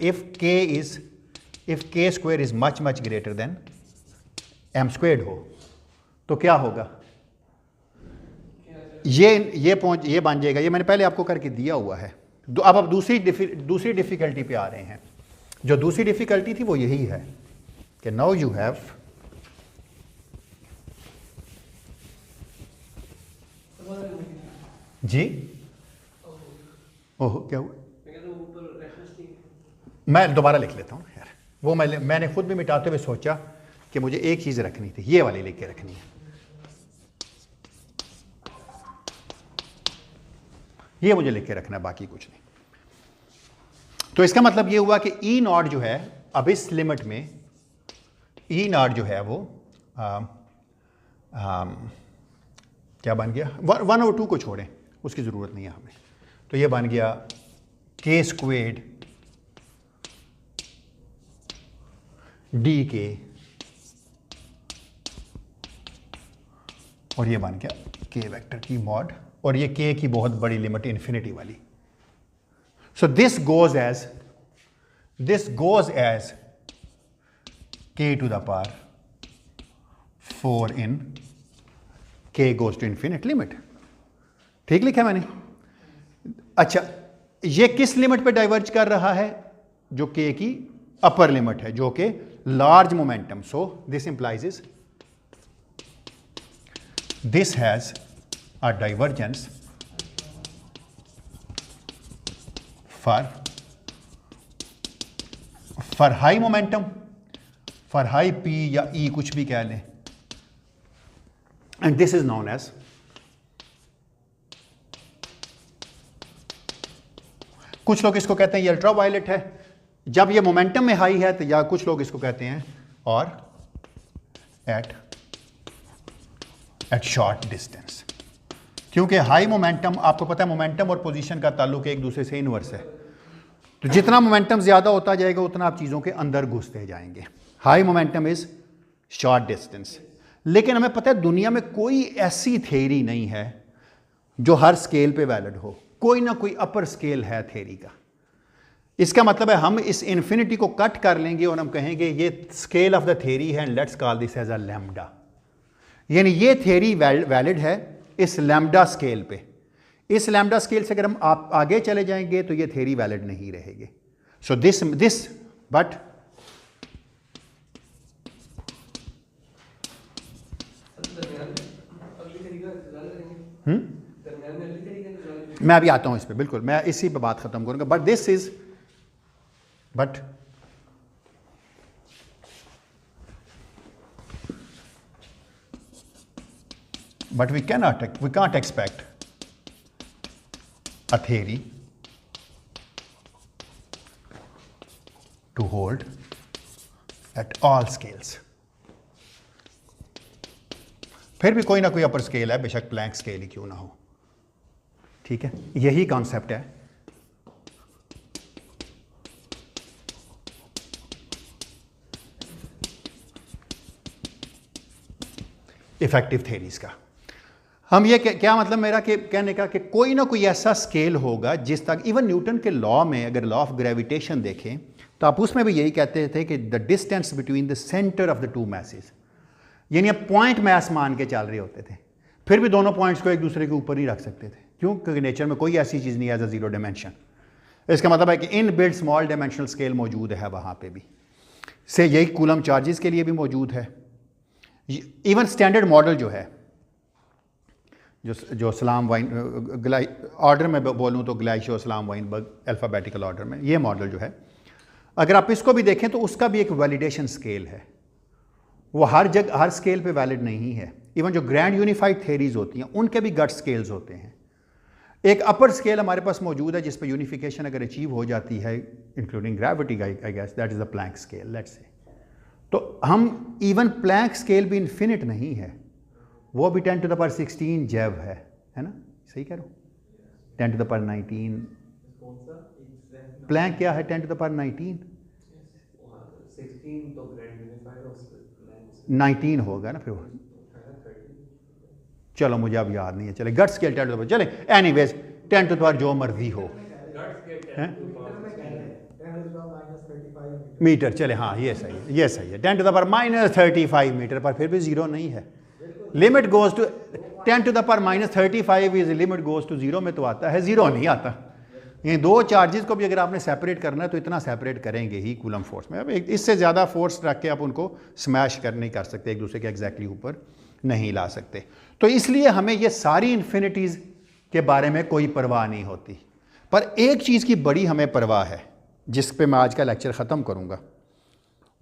if k square is much much greater than m squared हो तो क्या होगा, ये बन जाएगा, ये मैंने पहले आपको करके दिया हुआ है। अब दूसरी डिफिकल्टी पे आ रहे हैं। जो दूसरी डिफिकल्टी थी वो यही है कि नाउ यू हैव जी, ओह क्या हुआ, मैं दोबारा लिख लेता हूँ यार, वो मैंने खुद भी मिटाते हुए सोचा कि मुझे एक चीज़ रखनी थी, ये वाली लिख के रखनी है, ये मुझे लिख के रखना है, बाकी कुछ नहीं। तो इसका मतलब ये हुआ कि ई नॉट जो है, अब इस लिमिट में ई नॉट जो है वो क्या बन गया, 1 और 2 को छोड़ें, उसकी ज़रूरत नहीं है हमें, तो ये बन गया k स्क्वेर्ड डी के, और ये बन गया k वेक्टर की मॉड, और ये k की बहुत बड़ी लिमिट इन्फिनिटी वाली। So this goes as k to the power 4 in k goes to infinite limit. ठीक लिखा है मैंने। अच्छा, ये किस लिमिट पे डाइवर्ज कर रहा है, जो k की अपर लिमिट है, जो कि large momentum. So this implies is this has a divergence for high momentum, for high P या E कुछ भी कह लें, and this is known as कुछ लोग इसको कहते हैं ये अल्ट्रा वायलेट है जब ये मोमेंटम में हाई है, तो या कुछ लोग इसको कहते हैं और एट शॉर्ट डिस्टेंस, क्योंकि हाई मोमेंटम, आपको पता है मोमेंटम और पोजीशन का ताल्लुक एक दूसरे से इनवर्स है, तो जितना मोमेंटम ज़्यादा होता जाएगा उतना आप चीज़ों के अंदर घुसते जाएंगे। High momentum is short distance. लेकिन हमें पता है दुनिया में कोई ऐसी थ्योरी नहीं है जो हर स्केल पे वैलिड हो, कोई ना कोई अपर स्केल है थ्योरी का। इसका मतलब है हम इस इन्फिनिटी को कट कर लेंगे और हम कहेंगे ये स्केल ऑफ द थ्योरी है, and let's call this as a lambda, यानी ये थ्योरी वैलिड है इस लैम्डा स्केल पे। इस लैम्डा स्केल से अगर हम आप आगे चले जाएंगे तो ये थ्योरी वैलिड नहीं रहेगी। सो दिस बट मैं अभी आता हूं इस पे, बिल्कुल मैं इसी पे बात खत्म करूंगा। But this is but we can't expect a theory to hold at all scales. फिर भी कोई ना कोई अपर स्केल है, बेशक प्लैंक स्केल ही क्यों ना हो, ठीक है। यही कॉन्सेप्ट है। इफेक्टिव थेरीज का हम ये क्या मतलब मेरा कि कहने का कि कोई ना कोई ऐसा स्केल होगा जिस तक, इवन न्यूटन के लॉ में अगर लॉ ऑफ ग्रेविटेशन देखें तो आप उसमें भी यही कहते थे कि the distance between the centre of the two message, यानी अब पॉइंट मैस मान के चल रहे होते थे, फिर भी दोनों पॉइंट्स को एक दूसरे के ऊपर ही रख सकते थे। क्यों? क्योंकि नेचर में कोई ऐसी चीज़ नहीं एज अ जीरो डायमेंशन। इसका मतलब है कि in built small dimensional scale मौजूद है वहाँ पे भी। से यही कूलम चार्जेस के लिए भी मौजूद है। इवन स्टैंडर्ड मॉडल जो है, जो सलाम वाइन ऑर्डर में बोलूँ तो ग्लाइशो सलाम वाइनबर्ग अल्फ़ाबेटिकल ऑर्डर में, ये मॉडल जो है अगर आप इसको भी देखें तो उसका भी एक वैलिडेशन स्केल है। वो हर जगह हर स्केल पे वैलिड नहीं है। इवन जो ग्रैंड यूनिफाइड थेरीज होती हैं उनके भी गट स्केल्स होते हैं। एक अपर स्केल हमारे पास मौजूद है जिस पर यूनिफिकेशन अगर अचीव हो जाती है, including gravity, I guess that is the Planck scale, let's say. तो हम इवन प्लैंक स्केल भी इन्फिनिट नहीं है, वो भी 10 to the power 16 जैव है ना? सही कह रहा हूँ? 10 to the power 19 प्लैंक क्या है? 10 to the power 19 16 तो ग्रैंड यूनिफाइड और 19 होगा ना फिर वो। चलो मुझे अब याद नहीं है, चले गट स्केल 10 to the power, चले एनीवेज 10 to the power जो मर्जी हो मीटर, चले हाँ ये सही है, ये सही है। 10 to the power -35 मीटर पर फिर भी जीरो नहीं है। Limit goes to 10 to the power -35 is limit goes to zero में तो आता है, जीरो नहीं आता। ये दो चार्जेस को भी अगर आपने सेपरेट करना है तो इतना सेपरेट करेंगे ही कूलम फोर्स में। अब इससे ज़्यादा फोर्स रख के आप उनको स्मैश कर नहीं कर सकते, एक दूसरे के एग्जैक्टली ऊपर नहीं ला सकते। तो इसलिए हमें ये सारी इन्फिनिटीज़ के बारे में कोई परवाह नहीं होती। पर एक चीज़ की बड़ी हमें परवाह है जिस पे मैं आज का लेक्चर ख़त्म करूँगा,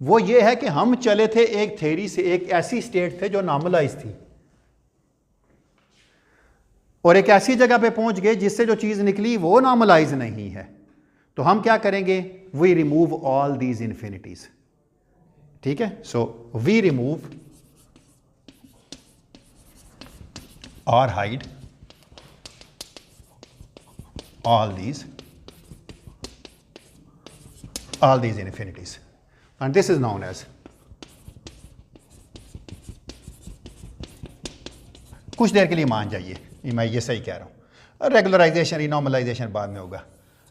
वो ये है कि हम चले थे एक थ्योरी से, एक ऐसी स्टेट थे जो नॉर्मलाइज थी, और एक ऐसी जगह पे पहुंच गए जिससे जो चीज़ निकली वो नॉर्मलाइज नहीं है। तो हम क्या करेंगे? We remove all these infinities. ठीक है, सो वी रिमूव और hide all these infinities, and this is known as, कुछ देर के लिए मान जाइए मैं ये सही कह रहा हूँ, रेगुलराइजेशन रीनॉर्मलाइजेशन बाद में होगा।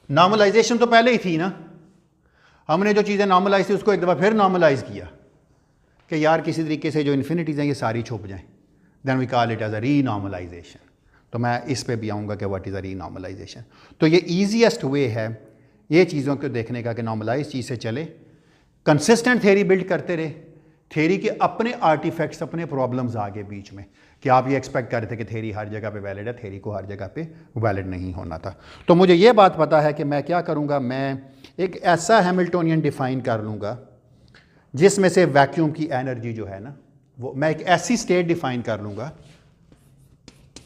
नॉर्मलाइजेशन तो पहले ही थी ना, हमने जो चीज़ें नॉर्मलाइज थी उसको एक दफ़ा फिर नॉर्मलाइज किया कि यार किसी तरीके से जो इन्फिनिटीज़ हैं ये सारी छुप जाएं, then we call it as a renormalization. तो मैं इस पे भी आऊँगा कि व्हाट इज़ अ रीनॉर्मलाइजेशन। तो ये ईजीएस्ट वे है ये चीज़ों को देखने का कि नॉर्मलाइज चीज़ से चले, कंसिस्टेंट थ्योरी बिल्ड करते रहे, थ्योरी के अपने आर्टिफैक्ट्स, अपने प्रॉब्लम्स आगे बीच में, कि आप ये एक्सपेक्ट कर रहे थे कि थ्योरी हर जगह पे वैलिड है, थ्योरी को हर जगह पे वैलिड नहीं होना था। तो मुझे ये बात पता है कि मैं क्या करूँगा, मैं एक ऐसा हैमिल्टोनियन डिफ़ाइन कर लूँगा जिसमें से वैक्यूम की एनर्जी जो है ना, वो मैं एक ऐसी स्टेट डिफ़ाइन कर लूँगा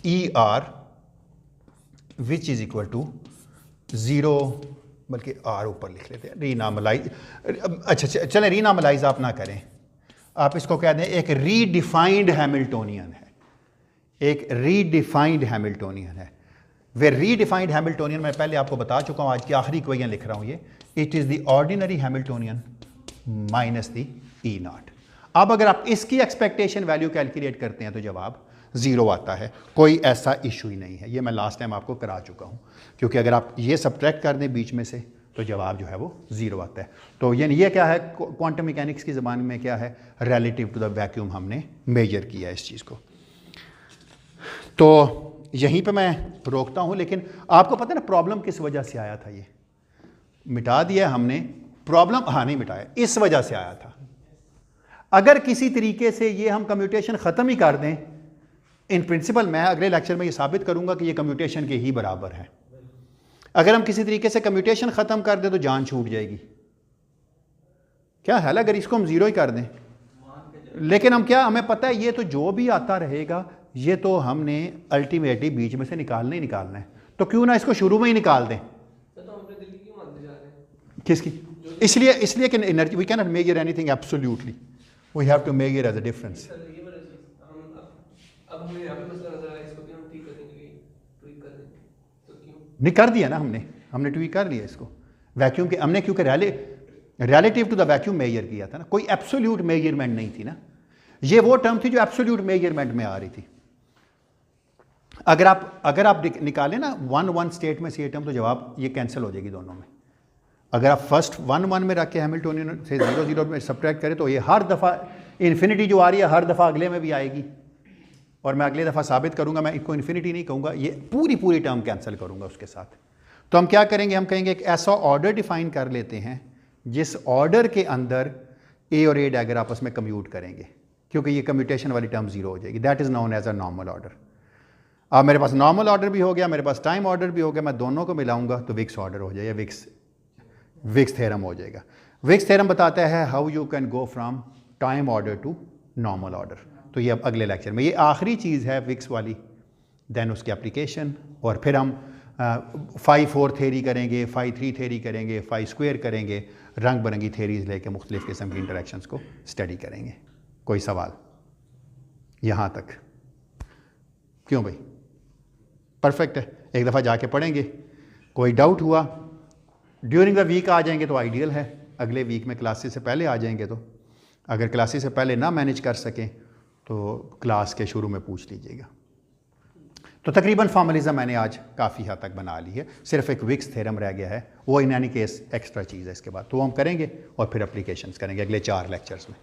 ER which is equal to 0, बल्कि R ऊपर लिख लेते हैं, रीनॉर्मलाइज। अच्छा चलें, रीनॉर्मलाइज आप ना करें, आप इसको कह दें एक रीडिफाइंड हैमिल्टोनियन है, एक रीडिफाइंड हैमिल्टोनियन है। वे रीडिफाइंड हैमिल्टोनियन मैं पहले आपको बता चुका हूँ, आज की आखिरी इक्वेशन लिख रहा हूँ ये, it is the ordinary Hamiltonian minus the E0। अब अगर आप इसकी एक्सपेक्टेशन वैल्यू कैलकुलेट करते हैं तो जवाब 0 आता है, कोई ऐसा इशू ही नहीं है। ये मैं लास्ट टाइम आपको करा चुका हूँ, क्योंकि अगर आप ये सब्ट्रैक्ट कर दें बीच में से तो जवाब जो है वो 0 आता है। तो ये क्या है, क्वांटम मैकेनिक्स की ज़बान में क्या है, रिलेटिव टू द वैक्यूम हमने मेजर किया इस चीज़ को। तो यहीं पे मैं रोकता हूँ, लेकिन आपको पता है ना प्रॉब्लम किस वजह से आया था, ये मिटा दिया हमने प्रॉब्लम, हाँ नहीं मिटाया, इस वजह से आया था। अगर किसी तरीके से ये हम कम्यूटेशन ख़त्म ही कर दें, इन प्रिंसिपल मैं अगले लेक्चर में ये साबित करूंगा कि ये कम्यूटेशन के ही बराबर है। अगर हम किसी तरीके से कम्यूटेशन ख़त्म कर दें तो जान छूट जाएगी। क्या हाल अगर इसको हम 0 ही कर दें, लेकिन हम क्या, हमें पता है ये तो जो भी आता रहेगा ये तो हमने अल्टीमेटली बीच में से निकालना ही निकालना है, तो क्यों ना इसको शुरू में ही निकाल दें। तो हम अपने दिल की क्यों मानते जा रहे हैं? किसकी? जो इसलिए कि energy we can not measure anything absolutely, we have to measure as a difference. Sir ये वाला चीज हम अब हमें यहाँ पे मसला नजर आया, इसको भी हम ठीक करने के लिए ट्वीक कर देंगे तो क्यों? नहीं कर दिया ना हमने ट्वीक कर लिया इसको वैक्यूम के, हमने क्योंकि relative to the vacuum measure किया था ना, कोई एब्सोल्यूट मेजरमेंट नहीं थी ना, ये वो टर्म थी जो एब्सोल्यूट मेजरमेंट में आ रही थी। अगर आप निकालें ना 1 स्टेट में से ये टर्म, तो जवाब ये कैंसिल हो जाएगी दोनों में। अगर आप फर्स्ट 1 में रख के हैमिल्टोनियन से 0 में सब्ट्रैक्ट करें तो ये हर दफ़ा इन्फिनिटी जो आ रही है हर दफ़ा अगले में भी आएगी, और मैं अगले दफ़ा साबित करूंगा, मैं इसको इन्फिनिटी नहीं कहूँगा, ये पूरी टर्म कैंसिल करूँगा उसके साथ। तो हम क्या करेंगे, हम कहेंगे एक ऐसा ऑर्डर डिफाइन कर लेते हैं जिस ऑर्डर के अंदर ए और ए डैगर आपस में कम्यूट करेंगे, क्योंकि ये कम्यूटेशन वाली टर्म 0 हो जाएगी। That is known as a normal order. अब मेरे पास नॉर्मल ऑर्डर भी हो गया, मेरे पास टाइम ऑर्डर भी हो गया, मैं दोनों को मिलाऊंगा तो विक्स ऑर्डर हो जाएगा, विक्स थ्योरम हो जाएगा। विक्स थ्योरम बताता है how you can go from time order to normal order. तो ये अब अगले लेक्चर में, ये आखिरी चीज़ है विक्स वाली, देन उसकी एप्लीकेशन, और फिर हम 5-4 थेरी करेंगे, 5-3 थेरी करेंगे, 5 स्क्वायर करेंगे, रंग बिरंगी थेरीज लेके मुख्तलिफ़ किस्म की इंटरेक्शंस को स्टडी करेंगे। कोई सवाल यहाँ तक? क्यों भाई, परफेक्ट है, एक दफ़ा जाके पढ़ेंगे। कोई डाउट हुआ ड्यूरिंग द वीक आ जाएंगे तो आइडियल है, अगले वीक में क्लासेस से पहले आ जाएंगे। तो अगर क्लासेस से पहले ना मैनेज कर सकें तो क्लास के शुरू में पूछ लीजिएगा। तो तकरीबन फॉर्मलिज्म मैंने आज काफ़ी हद तक बना ली है, सिर्फ एक विक्स थ्योरम रह गया है, वो इन एनी केस एक्स्ट्रा चीज़ है इसके बाद, तो हम करेंगे और फिर एप्लीकेशंस करेंगे अगले 4 लेक्चर्स में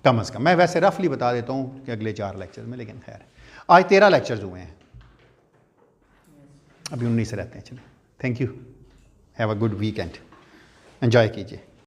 कम अज़ कम। मैं वैसे रफली बता देता हूँ कि अगले 4 लेक्चर्स में, लेकिन खैर आज 13 लेक्चर्स हुए हैं, अभी 19 रहते हैं। चलिए, thank you, have a good weekend, enjoy कीजिए।